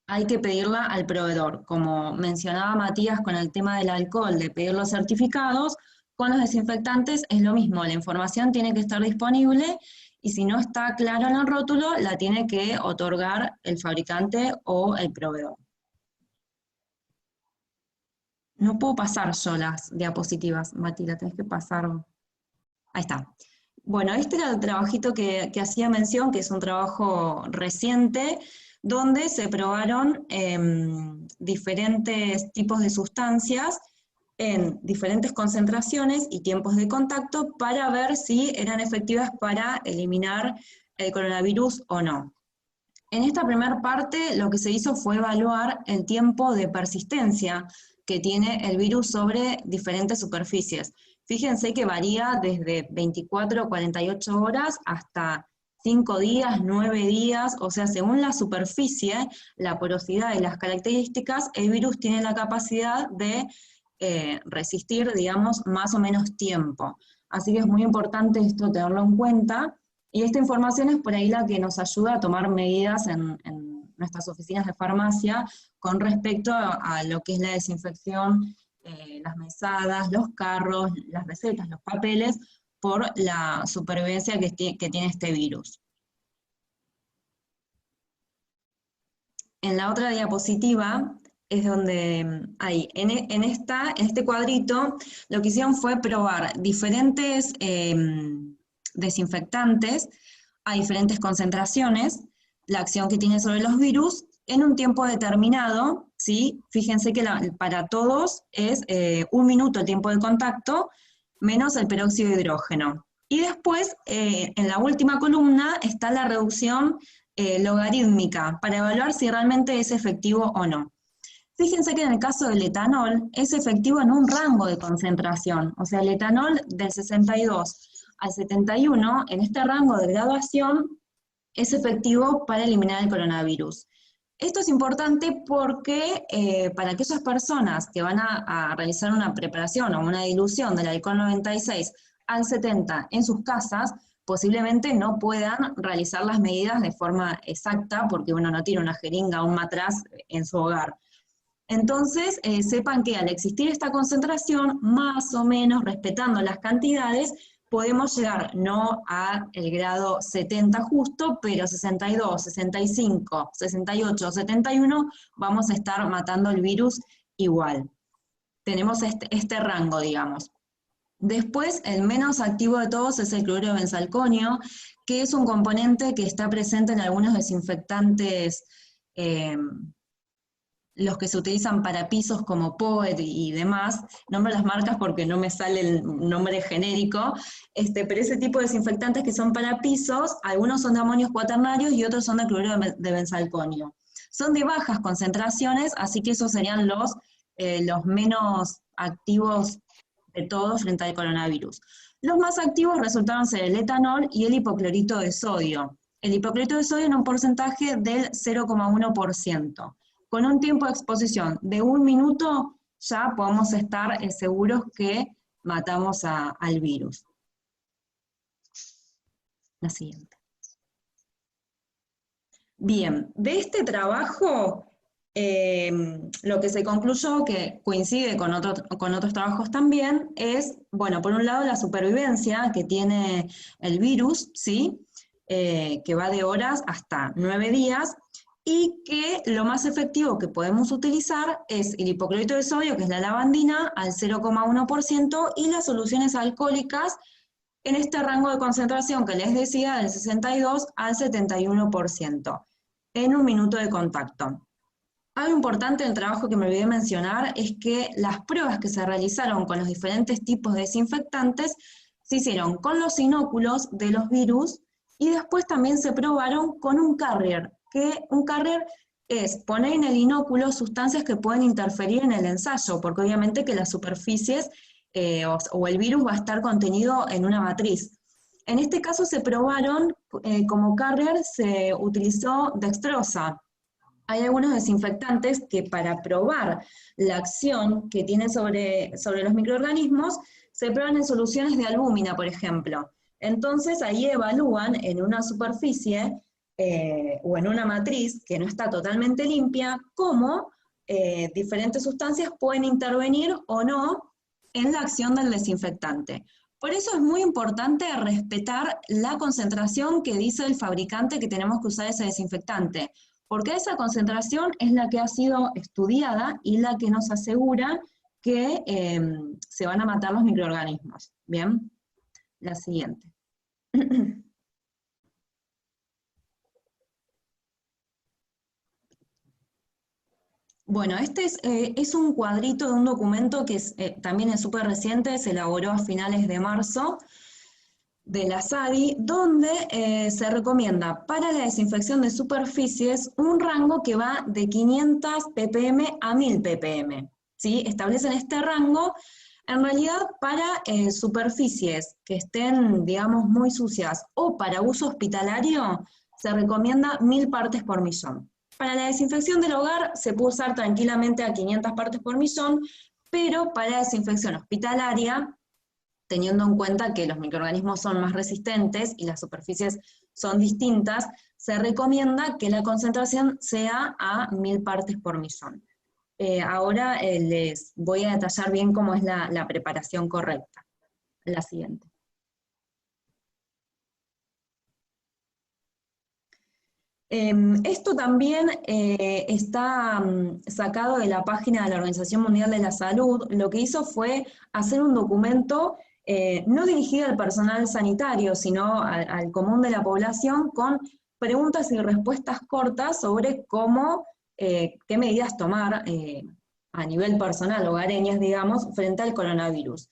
[SPEAKER 2] hay que pedirla al proveedor. Como mencionaba Matías con el tema del alcohol, de pedir los certificados, con los desinfectantes es lo mismo, la información tiene que estar disponible y si no está claro en el rótulo, la tiene que otorgar el fabricante o el proveedor. No puedo pasar yo las diapositivas, Mati, la tenés que pasar. Ahí está. Bueno, este era el trabajito que hacía mención, que es un trabajo reciente, donde se probaron diferentes tipos de sustancias en diferentes concentraciones y tiempos de contacto para ver si eran efectivas para eliminar el coronavirus o no. En esta primera parte lo que se hizo fue evaluar el tiempo de persistencia que tiene el virus sobre diferentes superficies. Fíjense que varía desde 24 o 48 horas hasta 5 días, 9 días, o sea, según la superficie, la porosidad y las características, el virus tiene la capacidad de resistir, digamos, más o menos tiempo. Así que es muy importante esto tenerlo en cuenta, y esta información es por ahí la que nos ayuda a tomar medidas en nuestras oficinas de farmacia con respecto a lo que es la desinfección, las mesadas, los carros, las recetas, los papeles, por la supervivencia que tiene este virus. En la otra diapositiva es donde hay, en este cuadrito, lo que hicieron fue probar diferentes desinfectantes a diferentes concentraciones, la acción que tiene sobre los virus, en un tiempo determinado, ¿sí? Fíjense que para todos es 1 minuto el tiempo de contacto, menos el peróxido de hidrógeno. Y después, en la última columna, está la reducción logarítmica, para evaluar si realmente es efectivo o no. Fíjense que en el caso del etanol, es efectivo en un rango de concentración, o sea, el etanol del 62 al 71, en este rango de graduación, es efectivo para eliminar el coronavirus. Esto es importante porque para aquellas personas que van a realizar una preparación o una dilución del alcohol 96 al 70 en sus casas, posiblemente no puedan realizar las medidas de forma exacta porque uno no tiene una jeringa o un matraz en su hogar. Entonces, sepan que al existir esta concentración, más o menos respetando las cantidades, podemos llegar no al grado 70 justo, pero 62, 65, 68, 71, vamos a estar matando el virus igual. Tenemos este rango, digamos. Después, el menos activo de todos es el cloruro de benzalconio, que es un componente que está presente en algunos desinfectantes, los que se utilizan para pisos como Poet y demás. Nombro las marcas porque no me sale el nombre genérico, pero ese tipo de desinfectantes que son para pisos, algunos son de amonios cuaternarios y otros son de cloruro de benzalconio. Son de bajas concentraciones, así que esos serían los menos activos de todos frente al coronavirus. Los más activos resultaron ser el etanol y el hipoclorito de sodio. El hipoclorito de sodio en un porcentaje del 0,1%. Con un tiempo de exposición de 1 minuto, ya podemos estar seguros que matamos al virus. La siguiente. Bien, de este trabajo, lo que se concluyó, que coincide con otros trabajos también, es, bueno, por un lado la supervivencia que tiene el virus, ¿sí? Que va de horas hasta 9 días, y que lo más efectivo que podemos utilizar es el hipoclorito de sodio, que es la lavandina, al 0,1%, y las soluciones alcohólicas en este rango de concentración que les decía, del 62 al 71%, en 1 minuto de contacto. Algo importante del trabajo que me olvidé mencionar es que las pruebas que se realizaron con los diferentes tipos de desinfectantes se hicieron con los inóculos de los virus, y después también se probaron con un carrier, que un carrier es poner en el inóculo sustancias que pueden interferir en el ensayo, porque obviamente que las superficies o el virus va a estar contenido en una matriz. En este caso se probaron, como carrier se utilizó dextrosa. Hay algunos desinfectantes que para probar la acción que tienen sobre los microorganismos, se prueban en soluciones de albúmina, por ejemplo. Entonces ahí evalúan en una superficie o en una matriz que no está totalmente limpia, cómo diferentes sustancias pueden intervenir o no en la acción del desinfectante. Por eso es muy importante respetar la concentración que dice el fabricante que tenemos que usar ese desinfectante, porque esa concentración es la que ha sido estudiada y la que nos asegura que se van a matar los microorganismos. Bien, la siguiente. Bueno, este es un cuadrito de un documento que también es súper reciente, se elaboró a finales de marzo, de la SADI, donde se recomienda para la desinfección de superficies un rango que va de 500 ppm a 1000 ppm. ¿Sí? Establecen este rango, en realidad para superficies que estén, digamos, muy sucias o para uso hospitalario, se recomienda 1000 partes por millón. Para la desinfección del hogar se puede usar tranquilamente a 500 partes por millón, pero para la desinfección hospitalaria, teniendo en cuenta que los microorganismos son más resistentes y las superficies son distintas, se recomienda que la concentración sea a 1000 partes por millón. Ahora les voy a detallar bien cómo es la preparación correcta. La siguiente. Esto también está sacado de la página de la Organización Mundial de la Salud. Lo que hizo fue hacer un documento no dirigida al personal sanitario, sino al común de la población, con preguntas y respuestas cortas sobre cómo, qué medidas tomar a nivel personal, hogareñas, digamos, frente al coronavirus.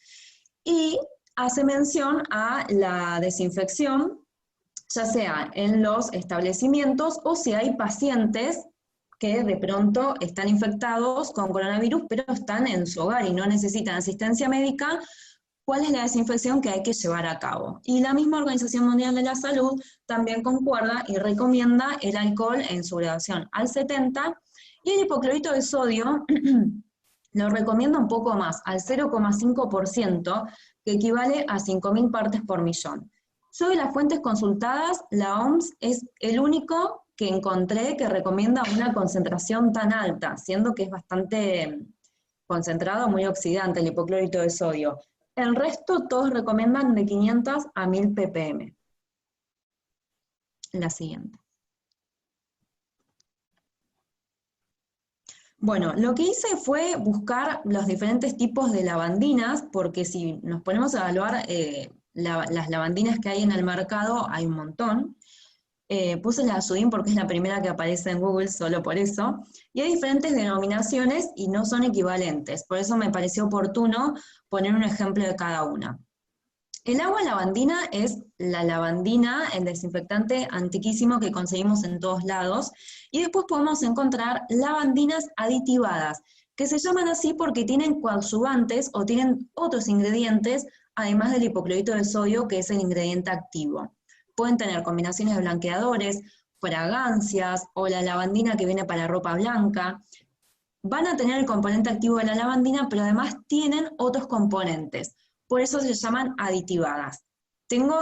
[SPEAKER 2] Y hace mención a la desinfección, ya sea en los establecimientos o si hay pacientes que de pronto están infectados con coronavirus, pero están en su hogar y no necesitan asistencia médica, cuál es la desinfección que hay que llevar a cabo. Y la misma Organización Mundial de la Salud también concuerda y recomienda el alcohol en su graduación al 70, y el hipoclorito de sodio lo recomienda un poco más, al 0,5%, que equivale a 5.000 partes por millón. Yo de las fuentes consultadas, la OMS es el único que encontré que recomienda una concentración tan alta, siendo que es bastante concentrado, muy oxidante el hipoclorito de sodio. El resto todos recomiendan de 500 a 1000 ppm. La siguiente. Bueno, lo que hice fue buscar los diferentes tipos de lavandinas, porque si nos ponemos a evaluar las lavandinas que hay en el mercado, hay un montón. Puse la Sudin porque es la primera que aparece en Google, solo por eso. Y hay diferentes denominaciones y no son equivalentes, por eso me pareció oportuno poner un ejemplo de cada una. El agua lavandina es la lavandina, el desinfectante antiquísimo que conseguimos en todos lados, y después podemos encontrar lavandinas aditivadas, que se llaman así porque tienen coadyuvantes o tienen otros ingredientes, además del hipoclorito de sodio, que es el ingrediente activo. Pueden tener combinaciones de blanqueadores, fragancias, o la lavandina que viene para ropa blanca. Van a tener el componente activo de la lavandina, pero además tienen otros componentes. Por eso se llaman aditivadas. Tengo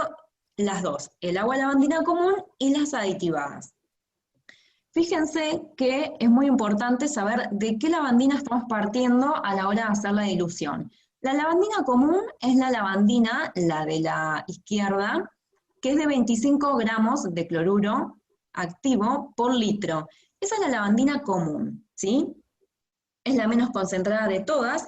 [SPEAKER 2] las dos, el agua lavandina común y las aditivadas. Fíjense que es muy importante saber de qué lavandina estamos partiendo a la hora de hacer la dilución. La lavandina común es la lavandina, la de la izquierda, que es de 25 gramos de cloruro activo por litro. Esa es la lavandina común, ¿sí? Es la menos concentrada de todas,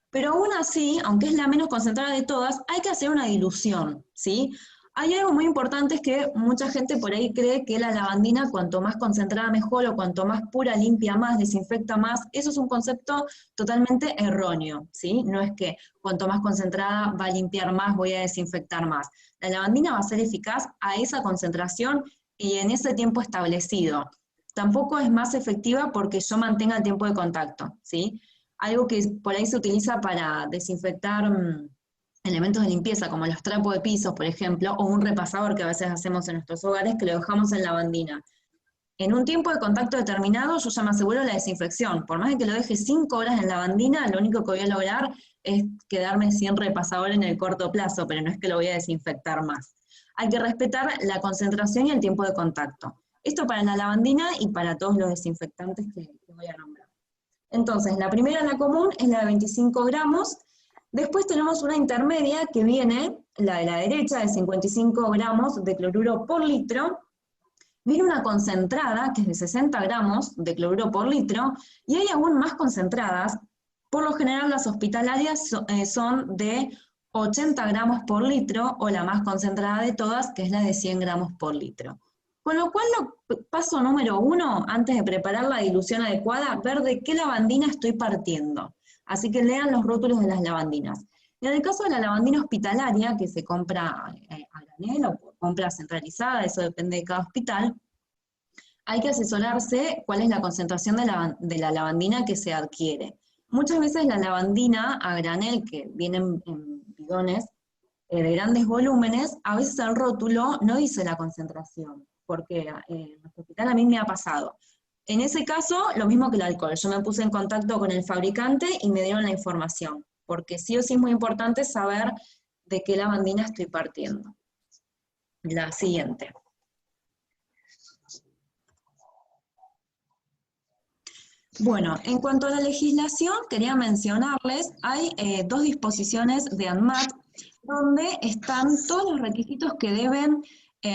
[SPEAKER 2] pero aún así, aunque es la menos concentrada de todas, hay que hacer una dilución, ¿sí? Hay algo muy importante, es que mucha gente por ahí cree que la lavandina, cuanto más concentrada mejor, o cuanto más pura, limpia más, desinfecta más. Eso es un concepto totalmente erróneo, ¿sí? No es que cuanto más concentrada va a limpiar más, voy a desinfectar más. La lavandina va a ser eficaz a esa concentración y en ese tiempo establecido. Tampoco es más efectiva porque yo mantenga el tiempo de contacto, ¿sí? Algo que por ahí se utiliza para desinfectar elementos de limpieza, como los trapos de pisos, por ejemplo, o un repasador que a veces hacemos en nuestros hogares, que lo dejamos en lavandina. En un tiempo de contacto determinado, yo ya me aseguro la desinfección. Por más de que lo deje 5 horas en lavandina, lo único que voy a lograr es quedarme sin repasador en el corto plazo, pero no es que lo voy a desinfectar más. Hay que respetar la concentración y el tiempo de contacto. Esto para la lavandina y para todos los desinfectantes que voy a nombrar. Entonces, la primera, la común, es la de 25 gramos. Después tenemos una intermedia que viene, la de la derecha, de 55 gramos de cloruro por litro. Viene una concentrada, que es de 60 gramos de cloruro por litro, y hay aún más concentradas. Por lo general, las hospitalarias son de 80 gramos por litro, o la más concentrada de todas, que es la de 100 gramos por litro. Con lo cual, paso número 1, antes de preparar la dilución adecuada, ver de qué lavandina estoy partiendo. Así que lean los rótulos de las lavandinas. En el caso de la lavandina hospitalaria, que se compra a granel o por compra centralizada, eso depende de cada hospital, hay que asesorarse cuál es la concentración de la lavandina que se adquiere. Muchas veces la lavandina a granel, que vienen en bidones de grandes volúmenes, a veces el rótulo no dice la concentración, porque en nuestro hospital a mí me ha pasado. En ese caso, lo mismo que el alcohol. Yo me puse en contacto con el fabricante y me dieron la información, porque sí o sí es muy importante saber de qué lavandina estoy partiendo. La siguiente. Bueno, en cuanto a la legislación, quería mencionarles, hay 2 disposiciones de ANMAT, donde están todos los requisitos que deben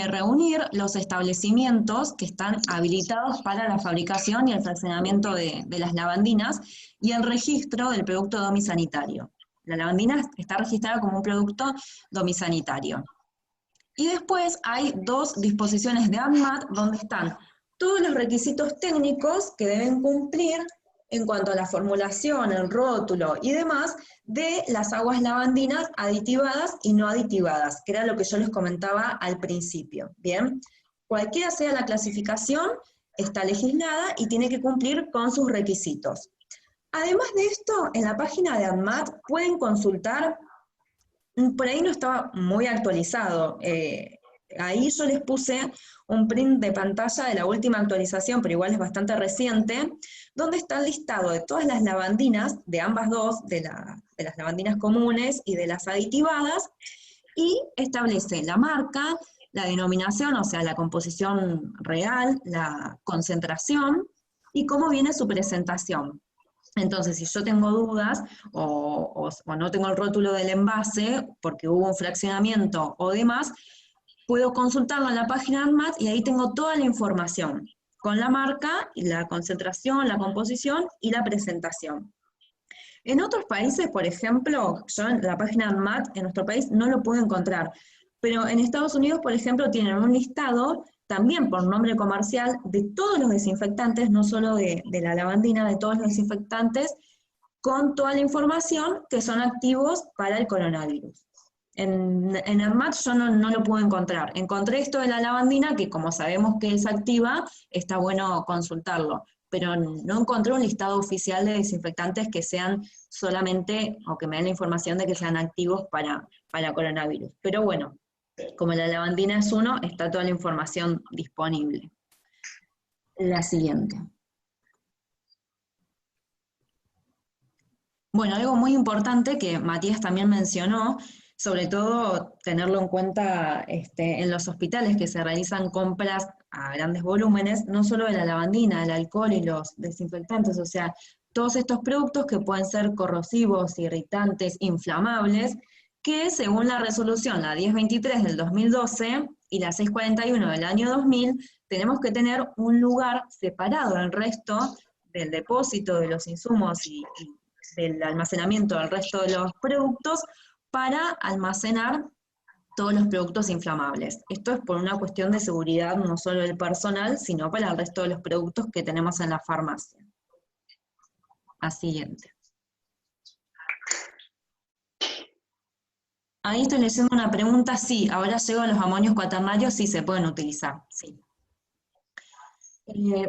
[SPEAKER 2] reunir los establecimientos que están habilitados para la fabricación y el fraccionamiento de las lavandinas, y el registro del producto domisanitario. La lavandina está registrada como un producto domisanitario. Y después hay dos disposiciones de ANMAT donde están todos los requisitos técnicos que deben cumplir en cuanto a la formulación, el rótulo y demás de las aguas lavandinas aditivadas y no aditivadas, que era lo que yo les comentaba al principio, ¿bien? Cualquiera sea la clasificación, está legislada y tiene que cumplir con sus requisitos. Además de esto, en la página de ANMAT pueden consultar, por ahí no estaba muy actualizado, ahí yo les puse un print de pantalla de la última actualización, pero igual es bastante reciente, donde está el listado de todas las lavandinas, de ambas dos, de las lavandinas comunes y de las aditivadas, y establece la marca, la denominación, o sea, la composición real, la concentración, y cómo viene su presentación. Entonces, si yo tengo dudas o no tengo el rótulo del envase porque hubo un fraccionamiento o demás, puedo consultarlo en la página de ANMAT y ahí tengo toda la información, con la marca, la concentración, la composición y la presentación. En otros países, por ejemplo, yo en la página de ANMAT, en nuestro país, no lo puedo encontrar, pero en Estados Unidos, por ejemplo, tienen un listado, también por nombre comercial, de todos los desinfectantes, no solo de la lavandina, de todos los desinfectantes, con toda la información que son activos para el coronavirus. En ANMAT yo no lo pude encontrar. Encontré esto de la lavandina, que como sabemos que es activa, está bueno consultarlo, pero no encontré un listado oficial de desinfectantes que sean solamente, o que me den la información de que sean activos para coronavirus. Pero bueno, como la lavandina es uno, está toda la información disponible. La siguiente. Bueno, algo muy importante que Matías también mencionó, sobre todo tenerlo en cuenta en los hospitales que se realizan compras a grandes volúmenes, no solo de la lavandina, el alcohol y los desinfectantes, o sea, todos estos productos que pueden ser corrosivos, irritantes, inflamables, que según la resolución, la 1023 del 2012 y la 641 del año 2000, tenemos que tener un lugar separado del resto del depósito de los insumos y del almacenamiento del resto de los productos para almacenar todos los productos inflamables. Esto es por una cuestión de seguridad no solo del personal, sino para el resto de los productos que tenemos en la farmacia. La siguiente. Ahí estoy leyendo una pregunta, sí, ahora llego a los amonios cuaternarios, sí se pueden utilizar, sí.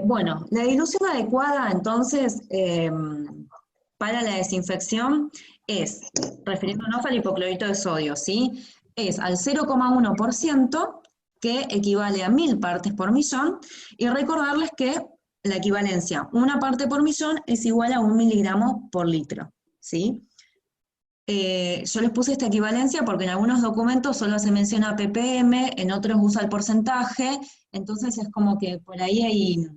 [SPEAKER 2] Bueno, la dilución adecuada, entonces, para la desinfección es, refiriéndonos al hipoclorito de sodio, ¿sí? Es al 0,1%, que equivale a 1000 partes por millón, y recordarles que la equivalencia, 1 parte por millón es igual a 1 miligramo por litro, ¿sí? Yo les puse esta equivalencia porque en algunos documentos solo se menciona ppm, en otros usa el porcentaje, entonces es como que por ahí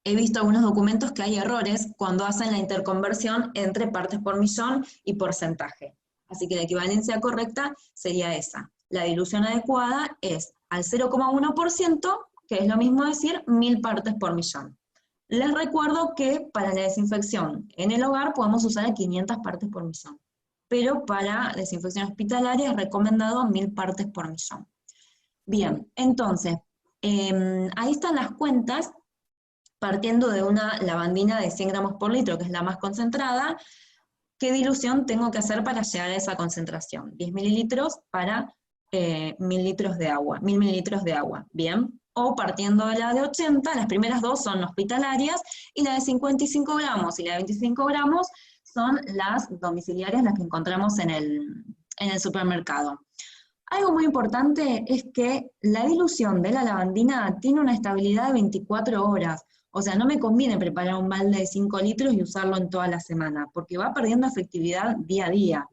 [SPEAKER 2] he visto algunos documentos que hay errores cuando hacen la interconversión entre partes por millón y porcentaje. Así que la equivalencia correcta sería esa. La dilución adecuada es al 0,1%, que es lo mismo decir 1000 partes por millón. Les recuerdo que para la desinfección en el hogar podemos usar 500 partes por millón, pero para desinfección hospitalaria es recomendado 1000 partes por millón. Bien, entonces, ahí están las cuentas, partiendo de una lavandina de 100 gramos por litro, que es la más concentrada. ¿Qué dilución tengo que hacer para llegar a esa concentración? 10 mililitros para 1000 litros de agua, 1000 mililitros de agua, ¿bien? O partiendo de la de 80, las primeras dos son hospitalarias, y la de 55 gramos y la de 25 gramos son las domiciliarias, las que encontramos en el supermercado. Algo muy importante es que la dilución de la lavandina tiene una estabilidad de 24 horas. O sea, no me conviene preparar un balde de 5 litros y usarlo en toda la semana, porque va perdiendo efectividad día a día.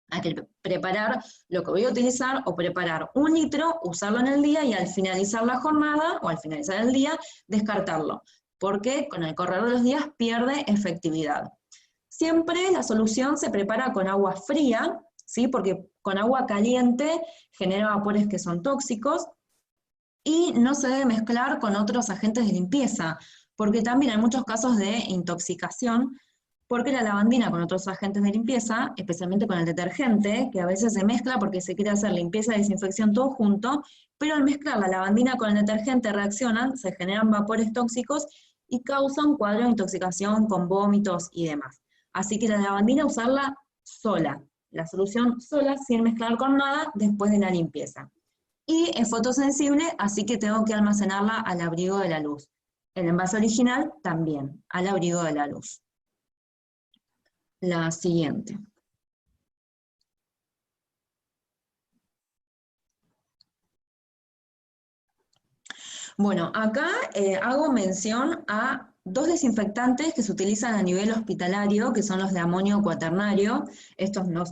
[SPEAKER 2] Hay que preparar lo que voy a utilizar, o preparar 1 litro, usarlo en el día y al finalizar la jornada, o al finalizar el día, descartarlo, porque con el correr de los días pierde efectividad. Siempre la solución se prepara con agua fría, ¿sí? Porque con agua caliente genera vapores que son tóxicos, y no se debe mezclar con otros agentes de limpieza, porque también hay muchos casos de intoxicación porque la lavandina con otros agentes de limpieza, especialmente con el detergente, que a veces se mezcla porque se quiere hacer limpieza y desinfección todo junto, pero al mezclar la lavandina con el detergente reaccionan, se generan vapores tóxicos y causan un cuadro de intoxicación con vómitos y demás. Así que la lavandina usarla sola, la solución sola, sin mezclar con nada, después de la limpieza. Y es fotosensible, así que tengo que almacenarla al abrigo de la luz. El envase original también, al abrigo de la luz. La siguiente. Bueno, acá hago mención a dos desinfectantes que se utilizan a nivel hospitalario, que son los de amonio cuaternario. Estos no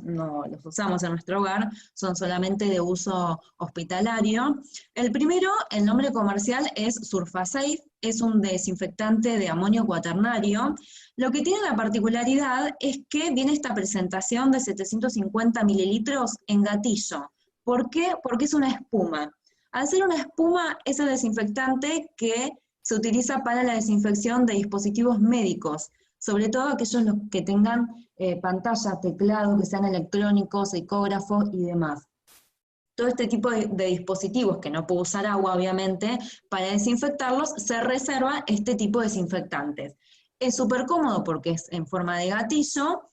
[SPEAKER 2] los usamos en nuestro hogar, son solamente de uso hospitalario. El primero, el nombre comercial es Surfasafe, es un desinfectante de amonio cuaternario. Lo que tiene la particularidad es que viene esta presentación de 750 mililitros en gatillo. ¿Por qué? Porque es una espuma. Al ser una espuma, es el desinfectante que se utiliza para la desinfección de dispositivos médicos, sobre todo aquellos que tengan pantalla, teclado, que sean electrónicos, ecógrafos y demás. Todo este tipo de dispositivos, que no puedo usar agua obviamente, para desinfectarlos se reserva este tipo de desinfectantes. Es súper cómodo porque es en forma de gatillo,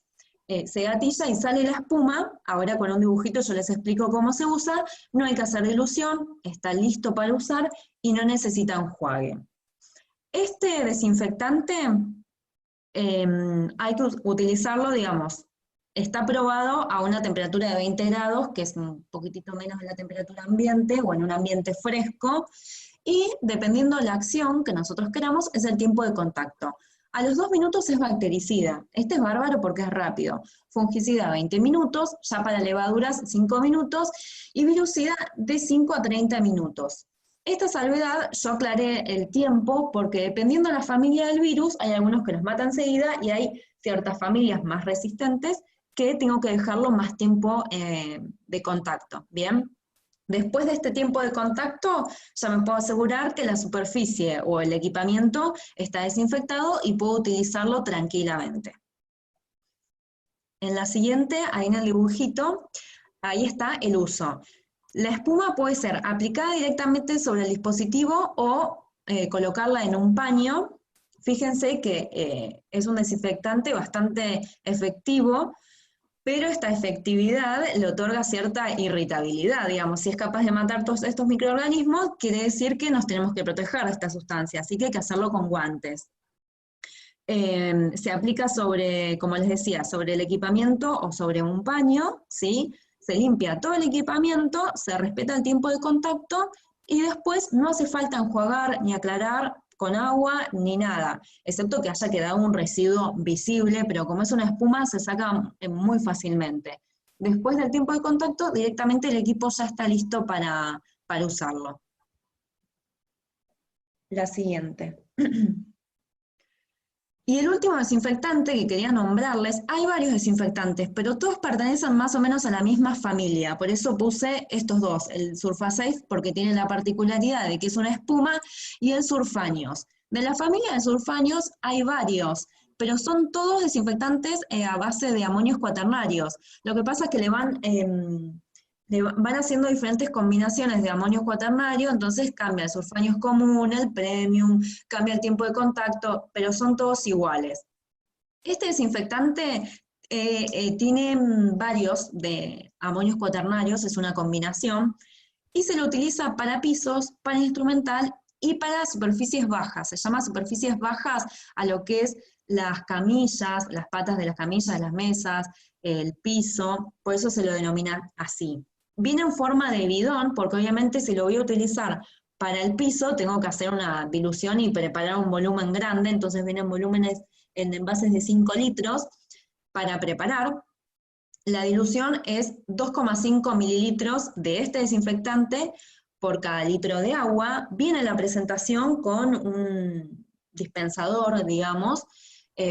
[SPEAKER 2] se gatilla y sale la espuma. Ahora con un dibujito yo les explico cómo se usa, no hay que hacer dilución, está listo para usar y no necesita enjuague. Este desinfectante hay que utilizarlo, digamos, está probado a una temperatura de 20 grados, que es un poquitito menos de la temperatura ambiente, o en un ambiente fresco, y dependiendo de la acción que nosotros queramos, es el tiempo de contacto. A los 2 minutos es bactericida, este es bárbaro porque es rápido. Fungicida 20 minutos, ya para levaduras 5 minutos, y virucida de 5 a 30 minutos. Esta salvedad, yo aclaré el tiempo porque dependiendo de la familia del virus, hay algunos que los matan enseguida y hay ciertas familias más resistentes que tengo que dejarlo más tiempo de contacto, ¿bien? Después de este tiempo de contacto, ya me puedo asegurar que la superficie o el equipamiento está desinfectado y puedo utilizarlo tranquilamente. En la siguiente, ahí en el dibujito, ahí está el uso. La espuma puede ser aplicada directamente sobre el dispositivo o colocarla en un paño. Fíjense que es un desinfectante bastante efectivo, pero esta efectividad le otorga cierta irritabilidad, digamos. Si es capaz de matar todos estos microorganismos, quiere decir que nos tenemos que proteger de esta sustancia, así que hay que hacerlo con guantes. Se aplica sobre, como les decía, sobre el equipamiento o sobre un paño, ¿sí? Se limpia todo el equipamiento, se respeta el tiempo de contacto y después no hace falta enjuagar ni aclarar con agua ni nada, excepto que haya quedado un residuo visible, pero como es una espuma se saca muy fácilmente. Después del tiempo de contacto, directamente el equipo ya está listo para usarlo. La siguiente. Y el último desinfectante que quería nombrarles, hay varios desinfectantes, pero todos pertenecen más o menos a la misma familia, por eso puse estos dos, el Surfasafe porque tiene la particularidad de que es una espuma, y el Surfanios. De la familia de Surfanios hay varios, pero son todos desinfectantes a base de amonios cuaternarios. Lo que pasa es que le van haciendo diferentes combinaciones de amonio cuaternario, entonces cambia el Surfanios común, el premium, cambia el tiempo de contacto, pero son todos iguales. Este desinfectante tiene varios de amonios cuaternarios, es una combinación, y se lo utiliza para pisos, para instrumental y para superficies bajas. Se llama superficies bajas a lo que es las camillas, las patas de las camillas, de las mesas, el piso, por eso se lo denomina así. Viene en forma de bidón, porque obviamente si lo voy a utilizar para el piso, tengo que hacer una dilución y preparar un volumen grande, entonces vienen volúmenes en envases de 5 litros para preparar. La dilución es 2,5 mililitros de este desinfectante por cada litro de agua. Viene la presentación con un dispensador, digamos,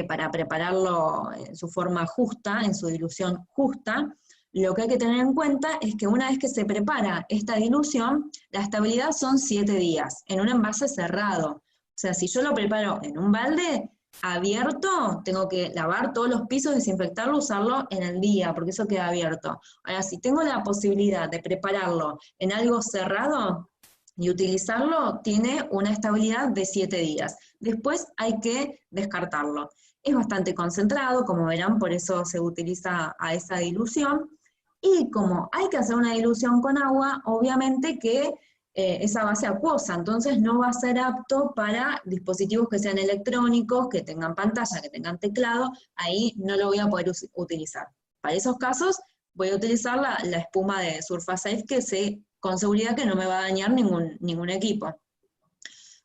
[SPEAKER 2] para prepararlo en su forma justa, en su dilución justa. Lo que hay que tener en cuenta es que una vez que se prepara esta dilución, la estabilidad son 7 días, en un envase cerrado. O sea, si yo lo preparo en un balde, abierto, tengo que lavar todos los pisos, desinfectarlo, usarlo en el día, porque eso queda abierto. Ahora, si tengo la posibilidad de prepararlo en algo cerrado y utilizarlo, tiene una estabilidad de 7 días. Después hay que descartarlo. Es bastante concentrado, como verán, por eso se utiliza a esa dilución. Y como hay que hacer una dilución con agua, obviamente que esa base acuosa, entonces no va a ser apto para dispositivos que sean electrónicos, que tengan pantalla, que tengan teclado, ahí no lo voy a poder utilizar. Para esos casos voy a utilizar la espuma de Surfasafe, que sé con seguridad que no me va a dañar ningún equipo.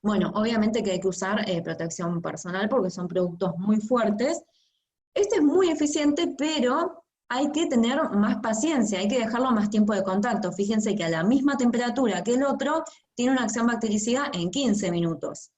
[SPEAKER 2] Bueno, obviamente que hay que usar protección personal porque son productos muy fuertes. Este es muy eficiente, pero hay que tener más paciencia, hay que dejarlo más tiempo de contacto. Fíjense que a la misma temperatura que el otro, tiene una acción bactericida en 15 minutos.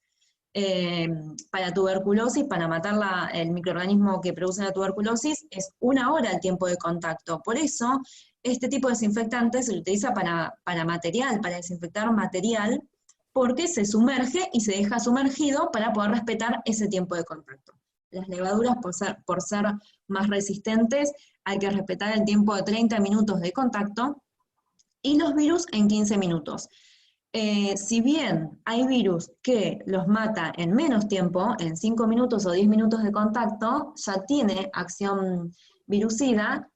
[SPEAKER 2] Para tuberculosis, para matar el microorganismo que produce la tuberculosis, es 1 hora el tiempo de contacto. Por eso, este tipo de desinfectante se lo utiliza para material, para desinfectar material, porque se sumerge y se deja sumergido para poder respetar ese tiempo de contacto. Las levaduras, por ser más resistentes, hay que respetar el tiempo de 30 minutos de contacto, y los virus en 15 minutos. Si bien hay virus que los mata en menos tiempo, en 5 minutos o 10 minutos de contacto, ya tiene acción virucida.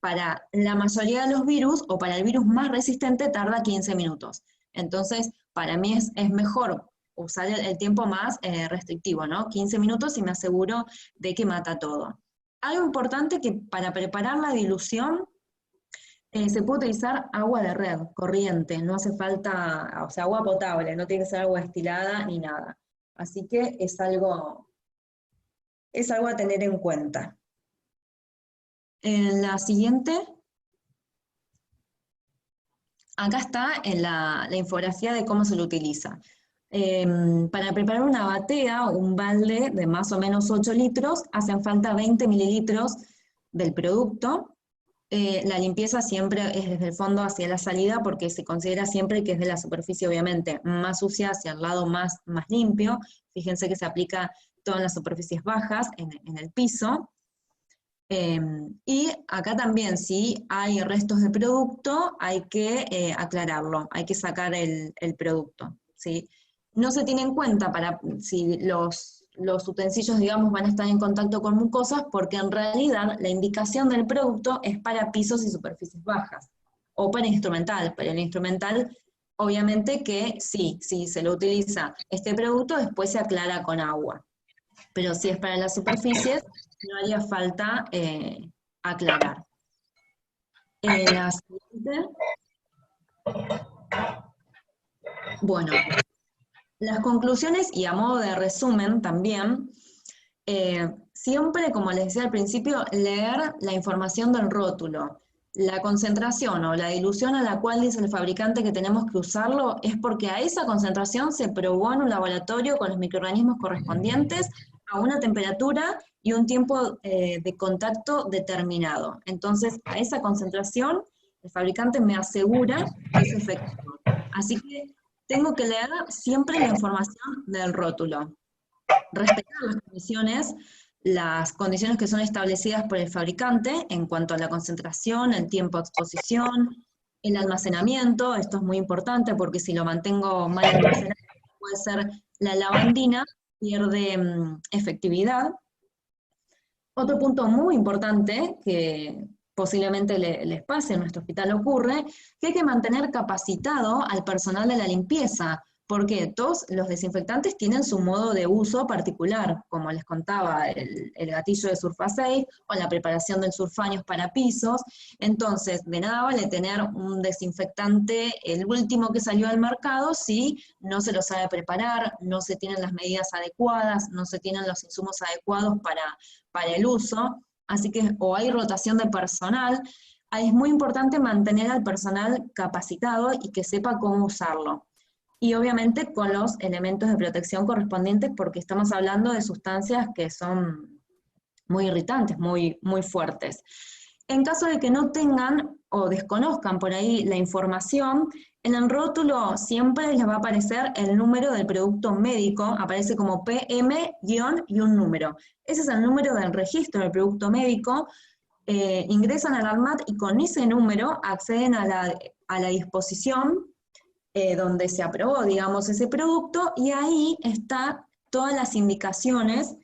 [SPEAKER 2] Para la mayoría de los virus, o para el virus más resistente, tarda 15 minutos. Entonces, para mí es mejor usar el tiempo más restrictivo, ¿no? 15 minutos y me aseguro de que mata todo. Algo importante, que para preparar la dilución se puede utilizar agua de red, corriente, no hace falta, o sea, agua potable, no tiene que ser agua destilada ni nada. Así que es algo a tener en cuenta. En la siguiente, acá está en la infografía de cómo se lo utiliza. Para preparar una batea, un balde de más o menos 8 litros, hacen falta 20 mililitros del producto. La limpieza siempre es desde el fondo hacia la salida, porque se considera siempre que es de la superficie, obviamente, más sucia hacia el lado más limpio. Fíjense que se aplica todas las superficies bajas, en el piso. Y acá también, si hay restos de producto, hay que aclararlo, hay que sacar el producto, ¿sí? No se tiene en cuenta si los utensilios, digamos, van a estar en contacto con mucosas, porque en realidad la indicación del producto es para pisos y superficies bajas, o para instrumental. Para el instrumental, obviamente que sí, si se lo utiliza este producto, después se aclara con agua. Pero si es para las superficies, no haría falta aclarar. La siguiente. Bueno, las conclusiones, y a modo de resumen también, siempre, como les decía al principio, leer la información del rótulo. La concentración o la dilución a la cual dice el fabricante que tenemos que usarlo es porque a esa concentración se probó en un laboratorio con los microorganismos correspondientes a una temperatura y un tiempo de contacto determinado. Entonces, a esa concentración, el fabricante me asegura que es efectivo. Así que tengo que leer siempre la información del rótulo. Respetar las condiciones que son establecidas por el fabricante en cuanto a la concentración, el tiempo de exposición, el almacenamiento. Esto es muy importante porque si lo mantengo mal almacenado, puede ser la lavandina, pierde efectividad. Otro punto muy importante, que posiblemente les pase, en nuestro hospital ocurre, que hay que mantener capacitado al personal de la limpieza, porque todos los desinfectantes tienen su modo de uso particular, como les contaba, el gatillo de Surfasafe, o la preparación del surfaños para pisos. Entonces, de nada vale tener un desinfectante, el último que salió al mercado, si no se lo sabe preparar, no se tienen las medidas adecuadas, no se tienen los insumos adecuados para el uso. Así que, o hay rotación de personal. Es muy importante mantener al personal capacitado y que sepa cómo usarlo. Y obviamente con los elementos de protección correspondientes, porque estamos hablando de sustancias que son muy irritantes, muy fuertes. En caso de que no tengan o desconozcan por ahí la información, en el rótulo siempre les va a aparecer el número del producto médico, aparece como PM- y un número. Ese es el número del registro del producto médico. Ingresan al ANMAT y con ese número acceden a la disposición donde se aprobó, digamos, ese producto, y ahí están todas las indicaciones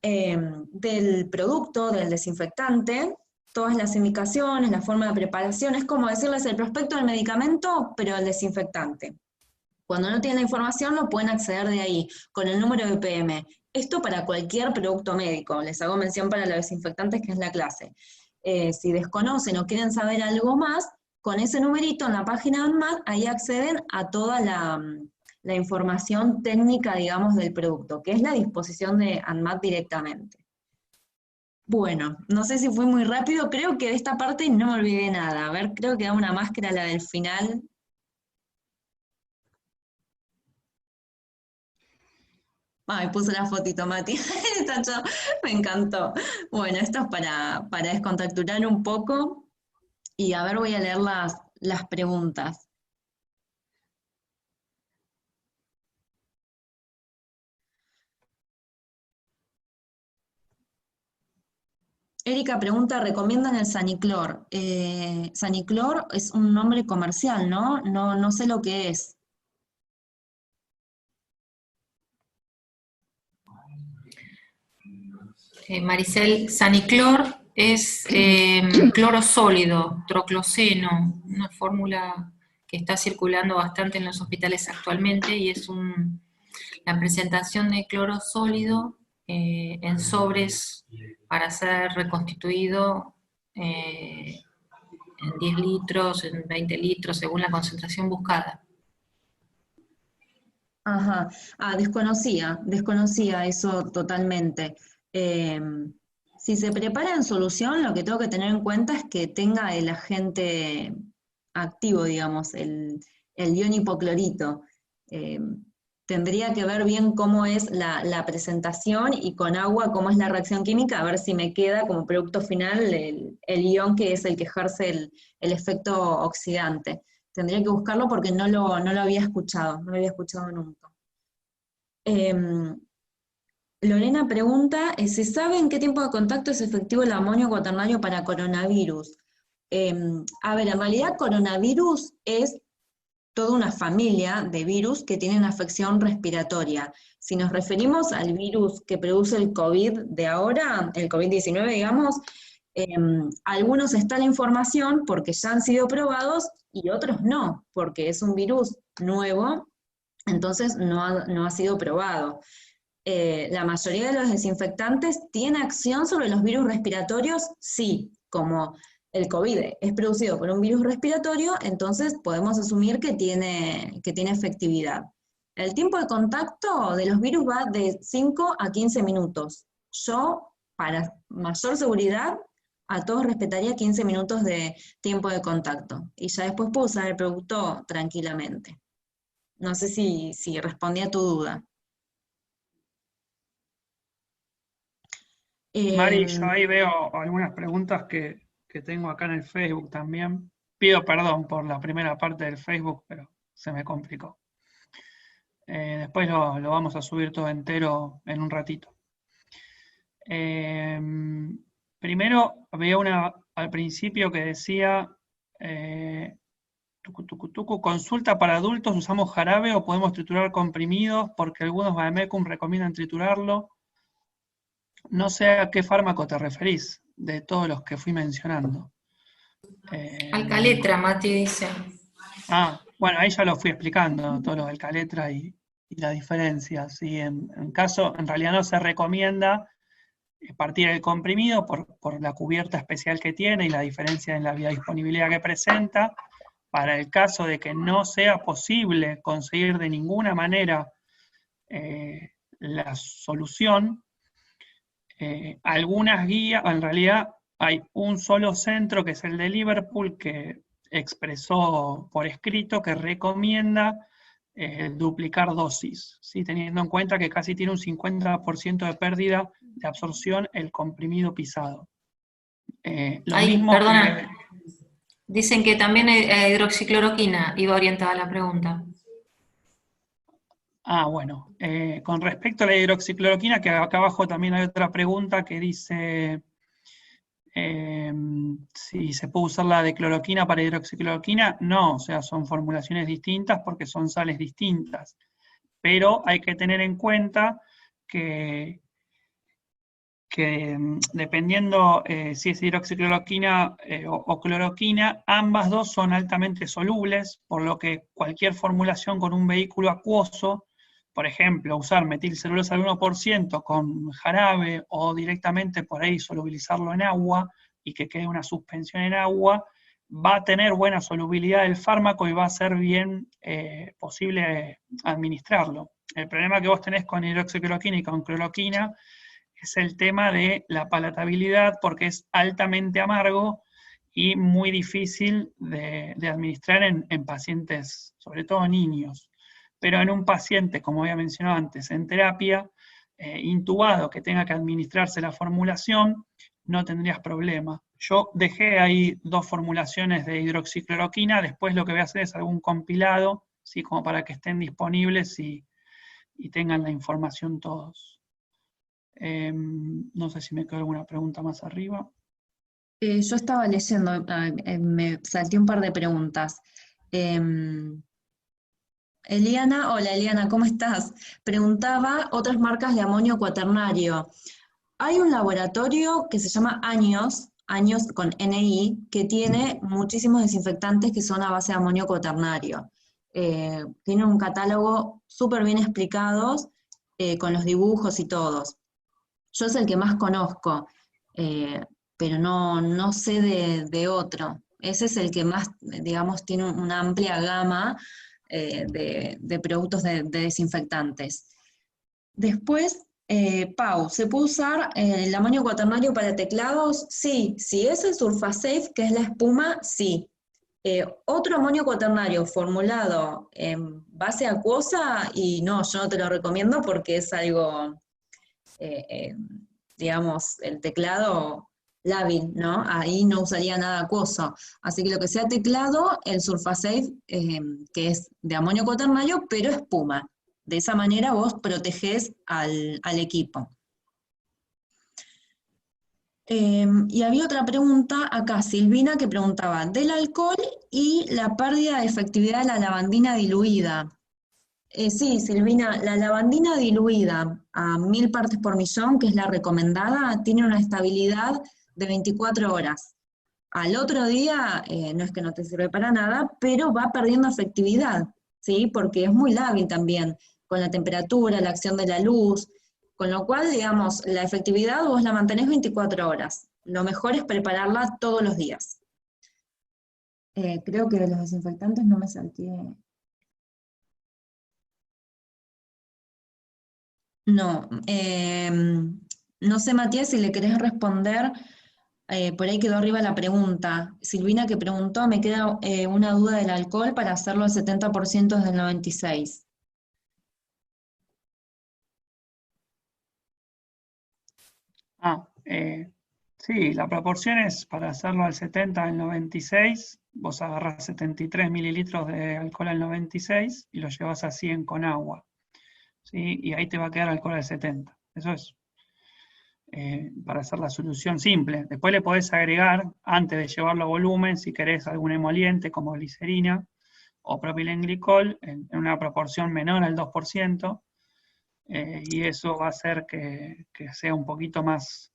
[SPEAKER 2] del producto, del desinfectante, todas las indicaciones, la forma de preparación, es como decirles el prospecto del medicamento, pero el desinfectante. Cuando no tienen la información, no pueden acceder de ahí, con el número de PM. Esto para cualquier producto médico, les hago mención para los desinfectantes, que es la clase. Si desconocen o quieren saber algo más, con ese numerito en la página de ANMAT, ahí acceden a toda la información técnica, digamos, del producto, que es la disposición de ANMAT directamente. Bueno, no sé si fue muy rápido, creo que de esta parte no me olvidé nada. A ver, creo que da una máscara la del final. Ay, puso la fotito, Mati. Me encantó. Bueno, esto es para descontracturar un poco. Y a ver, voy a leer las preguntas. Erika pregunta, ¿recomiendan el Saniclor? Saniclor es un nombre comercial, ¿no? No sé lo que es.
[SPEAKER 3] Maricel, Saniclor es cloro sólido, trocloseno, una fórmula que está circulando bastante en los hospitales actualmente y es la presentación de cloro sólido en sobres para ser reconstituido en 10 litros, en 20 litros, según la concentración buscada.
[SPEAKER 2] Ajá, desconocía eso totalmente. Si se prepara en solución, lo que tengo que tener en cuenta es que tenga el agente activo, digamos, el ion hipoclorito. Tendría que ver bien cómo es la presentación y con agua cómo es la reacción química, a ver si me queda como producto final el ion que es el que ejerce el efecto oxidante. Tendría que buscarlo porque no lo había escuchado, no lo había escuchado nunca. Lorena pregunta, ¿se sabe en qué tiempo de contacto es efectivo el amonio cuaternario para coronavirus? A ver, en realidad coronavirus es toda una familia de virus que tienen afección respiratoria. Si nos referimos al virus que produce el COVID de ahora, el COVID-19, digamos, algunos está la información porque ya han sido probados y otros no, porque es un virus nuevo, entonces no ha sido probado. La mayoría de los desinfectantes tiene acción sobre los virus respiratorios, sí, como el COVID es producido por un virus respiratorio, entonces podemos asumir que tiene efectividad. El tiempo de contacto de los virus va de 5 a 15 minutos. Yo, para mayor seguridad, a todos respetaría 15 minutos de tiempo de contacto. Y ya después puedo usar el producto tranquilamente. No sé si respondí a tu duda.
[SPEAKER 1] Mari, yo ahí veo algunas preguntas que tengo acá en el Facebook también. Pido perdón por la primera parte del Facebook, pero se me complicó. Después lo vamos a subir todo entero en un ratito. Primero, había una al principio que decía, consulta para adultos, ¿usamos jarabe o podemos triturar comprimidos? Porque algunos Vaemecum recomiendan triturarlo. No sé a qué fármaco te referís, de todos los que fui mencionando.
[SPEAKER 3] Alcaletra, Mati dice.
[SPEAKER 1] Bueno, ahí ya lo fui explicando, todo lo del Alcaletra y las diferencias. Y en realidad no se recomienda partir el comprimido por la cubierta especial que tiene y la diferencia en la biodisponibilidad que presenta. Para el caso de que no sea posible conseguir de ninguna manera la solución, algunas guías, en realidad hay un solo centro que es el de Liverpool que expresó por escrito que recomienda duplicar dosis, ¿sí? Teniendo en cuenta que casi tiene un 50% de pérdida de absorción el comprimido pisado. Lo
[SPEAKER 3] Ay,
[SPEAKER 1] mismo
[SPEAKER 3] perdona. Dicen que también hidroxicloroquina iba orientada a la pregunta.
[SPEAKER 1] Bueno, con respecto a la hidroxicloroquina, que acá abajo también hay otra pregunta que dice si se puede usar la de cloroquina para hidroxicloroquina. No, o sea, son formulaciones distintas porque son sales distintas. Pero hay que tener en cuenta que dependiendo si es hidroxicloroquina o cloroquina, ambas dos son altamente solubles, por lo que cualquier formulación con un vehículo acuoso, por ejemplo, usar metilcelulosa al 1% con jarabe o directamente por ahí solubilizarlo en agua y que quede una suspensión en agua, va a tener buena solubilidad del fármaco y va a ser bien posible administrarlo. El problema que vos tenés con hidroxicloroquina y con cloroquina es el tema de la palatabilidad, porque es altamente amargo y muy difícil de administrar en pacientes, sobre todo niños. Pero en un paciente, como había mencionado antes, en terapia, intubado, que tenga que administrarse la formulación, no tendrías problema. Yo dejé ahí 2 formulaciones de hidroxicloroquina, después lo que voy a hacer es algún compilado, ¿sí? Como para que estén disponibles y tengan la información todos. No sé si me quedó alguna pregunta más arriba.
[SPEAKER 2] Yo estaba leyendo, me salté un par de preguntas. Eliana, hola Eliana, ¿cómo estás? Preguntaba otras marcas de amonio cuaternario. Hay un laboratorio que se llama Años con NI, que tiene muchísimos desinfectantes que son a base de amonio cuaternario. Tiene un catálogo súper bien explicados, con los dibujos y todos. Yo es el que más conozco, pero no sé de otro. Ese es el que más, digamos, tiene una amplia gama de productos de desinfectantes. Después, Pau, ¿se puede usar el amonio cuaternario para teclados? Sí. Si es el Surfasafe, que es la espuma, sí. Otro amonio cuaternario formulado en base acuosa, y no, yo no te lo recomiendo porque es algo, digamos, el teclado lábil, ¿no? Ahí no usaría nada acuoso. Así que lo que sea teclado, el Surfasafe, que es de amonio cuaternario, pero espuma. De esa manera vos protegés al equipo. Y había otra pregunta acá, Silvina, que preguntaba del alcohol y la pérdida de efectividad de la lavandina diluida. Sí, Silvina, la lavandina diluida a 1000 partes por millón, que es la recomendada, tiene una estabilidad de 24 horas. Al otro día, no es que no te sirve para nada, pero va perdiendo efectividad, ¿sí? Porque es muy lábil también, con la temperatura, la acción de la luz, con lo cual, digamos, la efectividad vos la mantenés 24 horas. Lo mejor es prepararla todos los días. Creo que de los desinfectantes no me salté. No, no sé, Matías, si le querés responder, por ahí quedó arriba la pregunta. Silvina que preguntó, me queda una duda del alcohol para hacerlo al 70% desde el 96.
[SPEAKER 1] Sí, la proporción es para hacerlo al 70 al 96, vos agarrás 73 mililitros de alcohol al 96 y lo llevas a 100 con agua, ¿sí? Y ahí te va a quedar alcohol al 70. Eso es para hacer la solución simple. Después le podés agregar, antes de llevarlo a volumen, si querés algún emoliente como glicerina o propilenglicol en una proporción menor al 2%, y eso va a hacer que sea un poquito más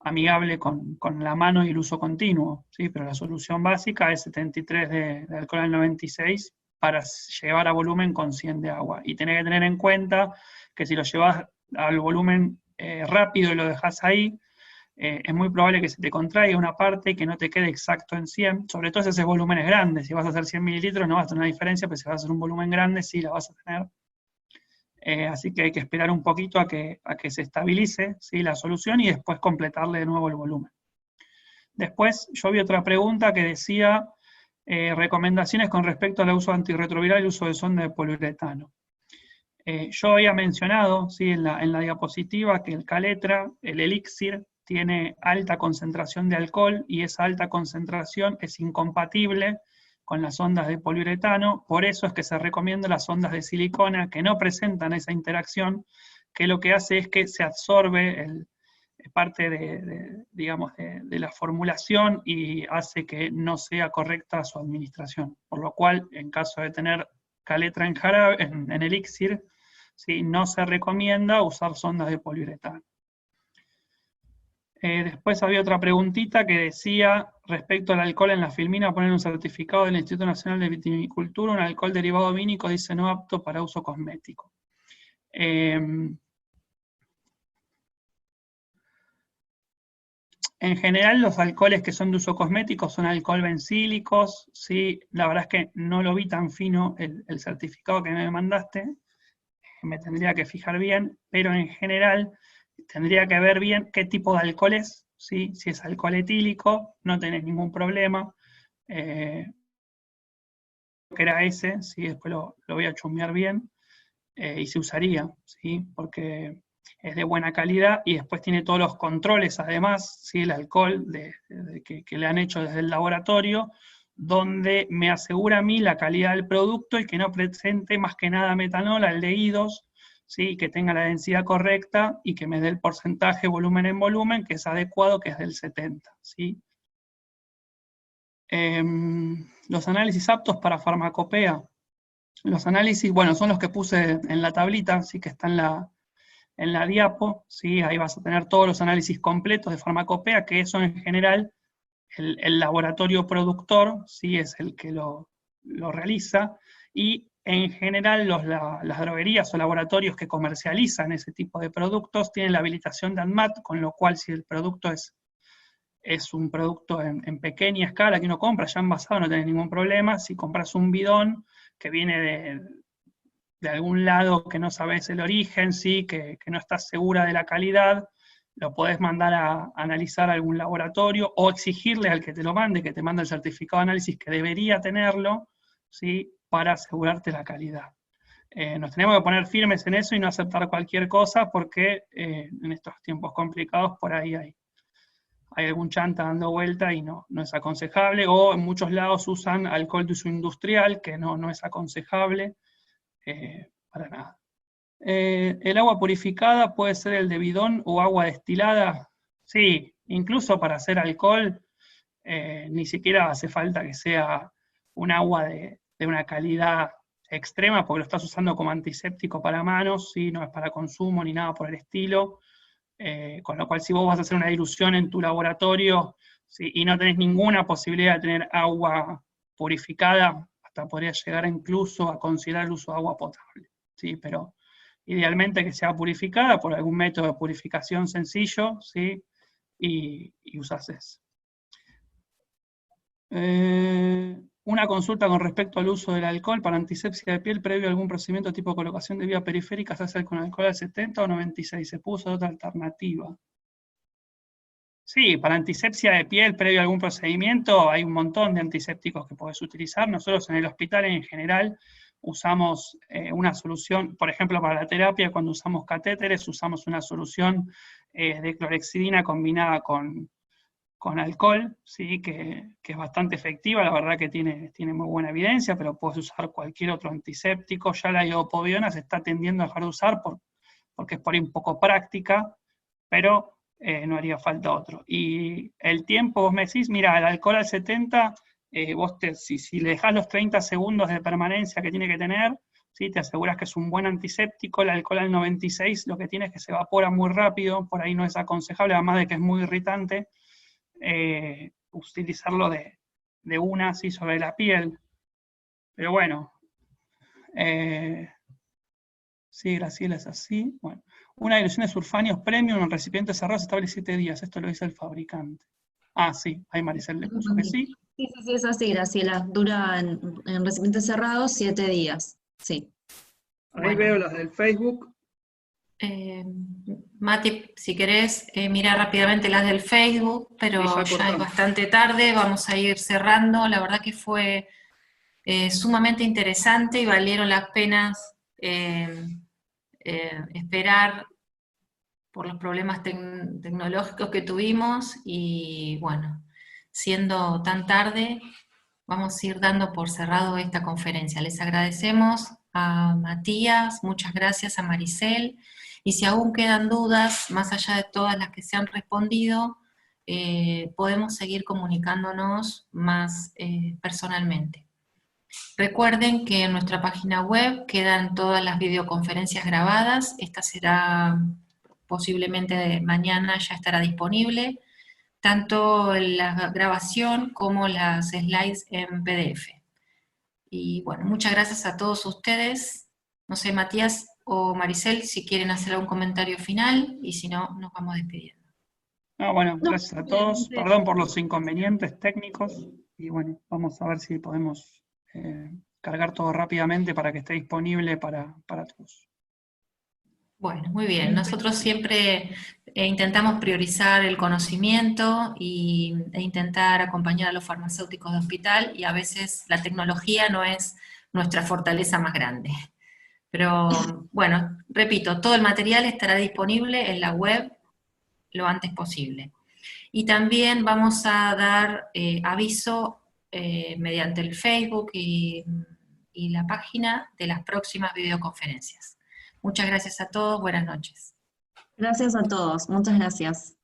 [SPEAKER 1] amigable con la mano y el uso continuo, ¿sí? Pero la solución básica es 73 de alcohol al 96 para llevar a volumen con 100 de agua. Y tenés que tener en cuenta que si lo llevas al volumen rápido y lo dejas ahí, es muy probable que se te contraiga una parte y que no te quede exacto en 100, sobre todo si haces volúmenes grandes. Si vas a hacer 100 mililitros no vas a tener una diferencia, pero si vas a hacer un volumen grande sí la vas a tener. Así que hay que esperar un poquito a que se estabilice, ¿sí? La solución y después completarle de nuevo el volumen. Después yo vi otra pregunta que decía recomendaciones con respecto al uso antirretroviral y el uso de sonda de poliuretano. Yo había mencionado, ¿sí? en la diapositiva que el Caletra, el Elixir, tiene alta concentración de alcohol y esa alta concentración es incompatible con las ondas de poliuretano, por eso es que se recomiendan las ondas de silicona que no presentan esa interacción, que lo que hace es que se absorbe parte digamos, de la formulación y hace que no sea correcta su administración, por lo cual en caso de tener caletra en jarabe, en elixir, ¿sí? No se recomienda usar sondas de poliuretano. Después había otra preguntita que decía, respecto al alcohol en la filmina, poner un certificado del Instituto Nacional de Vitivinicultura, un alcohol derivado vínico dice no apto para uso cosmético. En general, los alcoholes que son de uso cosmético son alcohol bencílicos, ¿sí? La verdad es que no lo vi tan fino el certificado que me mandaste, me tendría que fijar bien, pero en general tendría que ver bien qué tipo de alcohol es, ¿sí? Si es alcohol etílico, no tenés ningún problema. Que era ese, ¿sí? Después lo voy a chusmear bien, y se usaría, ¿sí? Porque es de buena calidad y después tiene todos los controles, además, ¿sí? El alcohol que le han hecho desde el laboratorio, donde me asegura a mí la calidad del producto y que no presente más que nada metanol, aldehídos, ¿sí? Que tenga la densidad correcta y que me dé el porcentaje volumen en volumen, que es adecuado, que es del 70, ¿sí? Los análisis aptos para farmacopea. Los análisis, bueno, son los que puse en la tablita, ¿sí? Que está en la diapo, ¿sí? Ahí vas a tener todos los análisis completos de farmacopea, que eso en general, el laboratorio productor, ¿sí? Es el que lo realiza, y en general las droguerías o laboratorios que comercializan ese tipo de productos tienen la habilitación de ANMAT, con lo cual si el producto es un producto en pequeña escala que uno compra, ya envasado, no tenés ningún problema. Si compras un bidón que viene de algún lado que no sabes el origen, ¿sí? que no estás segura de la calidad, lo podés mandar a analizar a algún laboratorio o exigirle al que te lo mande, que te mande el certificado de análisis, que debería tenerlo, ¿sí? Para asegurarte la calidad. Nos tenemos que poner firmes en eso y no aceptar cualquier cosa, porque en estos tiempos complicados por ahí hay algún chanta dando vuelta y no es aconsejable, o en muchos lados usan alcohol de uso industrial, que no es aconsejable, para nada. ¿El agua purificada puede ser el de bidón o agua destilada? Sí, incluso para hacer alcohol, ni siquiera hace falta que sea un agua de una calidad extrema, porque lo estás usando como antiséptico para manos, ¿sí? No es para consumo ni nada por el estilo. Con lo cual, si vos vas a hacer una dilución en tu laboratorio, ¿sí? Y no tenés ninguna posibilidad de tener agua purificada, hasta podría llegar incluso a considerar el uso de agua potable, ¿sí? Pero idealmente que sea purificada por algún método de purificación sencillo, ¿sí? Y usas eso. Una consulta con respecto al uso del alcohol para antisepsia de piel previo a algún procedimiento tipo colocación de vía periférica, ¿se hace con alcohol al 70 o 96? ¿Se puso otra alternativa? Sí, para antisepsia de piel previo a algún procedimiento hay un montón de antisépticos que podés utilizar. Nosotros en el hospital en general usamos una solución, por ejemplo, para la terapia, cuando usamos catéteres, usamos una solución de clorhexidina combinada con alcohol, ¿sí? que es bastante efectiva, la verdad que tiene muy buena evidencia, pero puedes usar cualquier otro antiséptico. Ya la iopoviona se está tendiendo a dejar de usar porque es por ahí un poco práctica, pero no haría falta otro. Y el tiempo, vos me decís, mira, el alcohol al 70, si le dejás los 30 segundos de permanencia que tiene que tener, ¿sí? Te aseguras que es un buen antiséptico. El alcohol al 96 lo que tiene es que se evapora muy rápido, por ahí no es aconsejable, además de que es muy irritante, utilizarlo de una así sobre la piel. Pero bueno, sí, Graciela, es así. Bueno, una dilución de sulfanios premium en recipientes cerrados estable 7 días. Esto lo dice el fabricante. Ah, sí, ahí Maricel le puso que sí.
[SPEAKER 2] Sí, es así, Graciela. Dura en recipientes cerrados 7 días. Sí.
[SPEAKER 1] Ahí
[SPEAKER 3] Bueno.
[SPEAKER 1] veo las del Facebook.
[SPEAKER 3] Mati, si querés, mira rápidamente las del Facebook, pero ya es bastante tarde, vamos a ir cerrando. La verdad que fue sumamente interesante y valieron las penas esperar por los problemas tecnológicos que tuvimos, y bueno, siendo tan tarde, vamos a ir dando por cerrado esta conferencia. Les agradecemos a Matías, muchas gracias a Maricel, y si aún quedan dudas, más allá de todas las que se han respondido, podemos seguir comunicándonos más personalmente. Recuerden que en nuestra página web quedan todas las videoconferencias grabadas. Esta será posiblemente mañana, ya estará disponible, tanto la grabación como las slides en PDF. Y bueno, muchas gracias a todos ustedes. No sé, Matías o Maricel, si quieren hacer algún comentario final, y si no, nos vamos despidiendo.
[SPEAKER 1] Bueno,
[SPEAKER 2] No,
[SPEAKER 1] gracias a todos. Perdón por los inconvenientes técnicos. Y bueno, vamos a ver si podemos cargar todo rápidamente para que esté disponible para todos.
[SPEAKER 3] Bueno, muy bien. Nosotros siempre intentamos priorizar el conocimiento e intentar acompañar a los farmacéuticos de hospital, y a veces la tecnología no es nuestra fortaleza más grande. Pero bueno, repito, todo el material estará disponible en la web lo antes posible. Y también vamos a dar aviso mediante el Facebook y la página de las próximas videoconferencias. Muchas gracias a todos, buenas noches.
[SPEAKER 2] Gracias a todos, muchas gracias.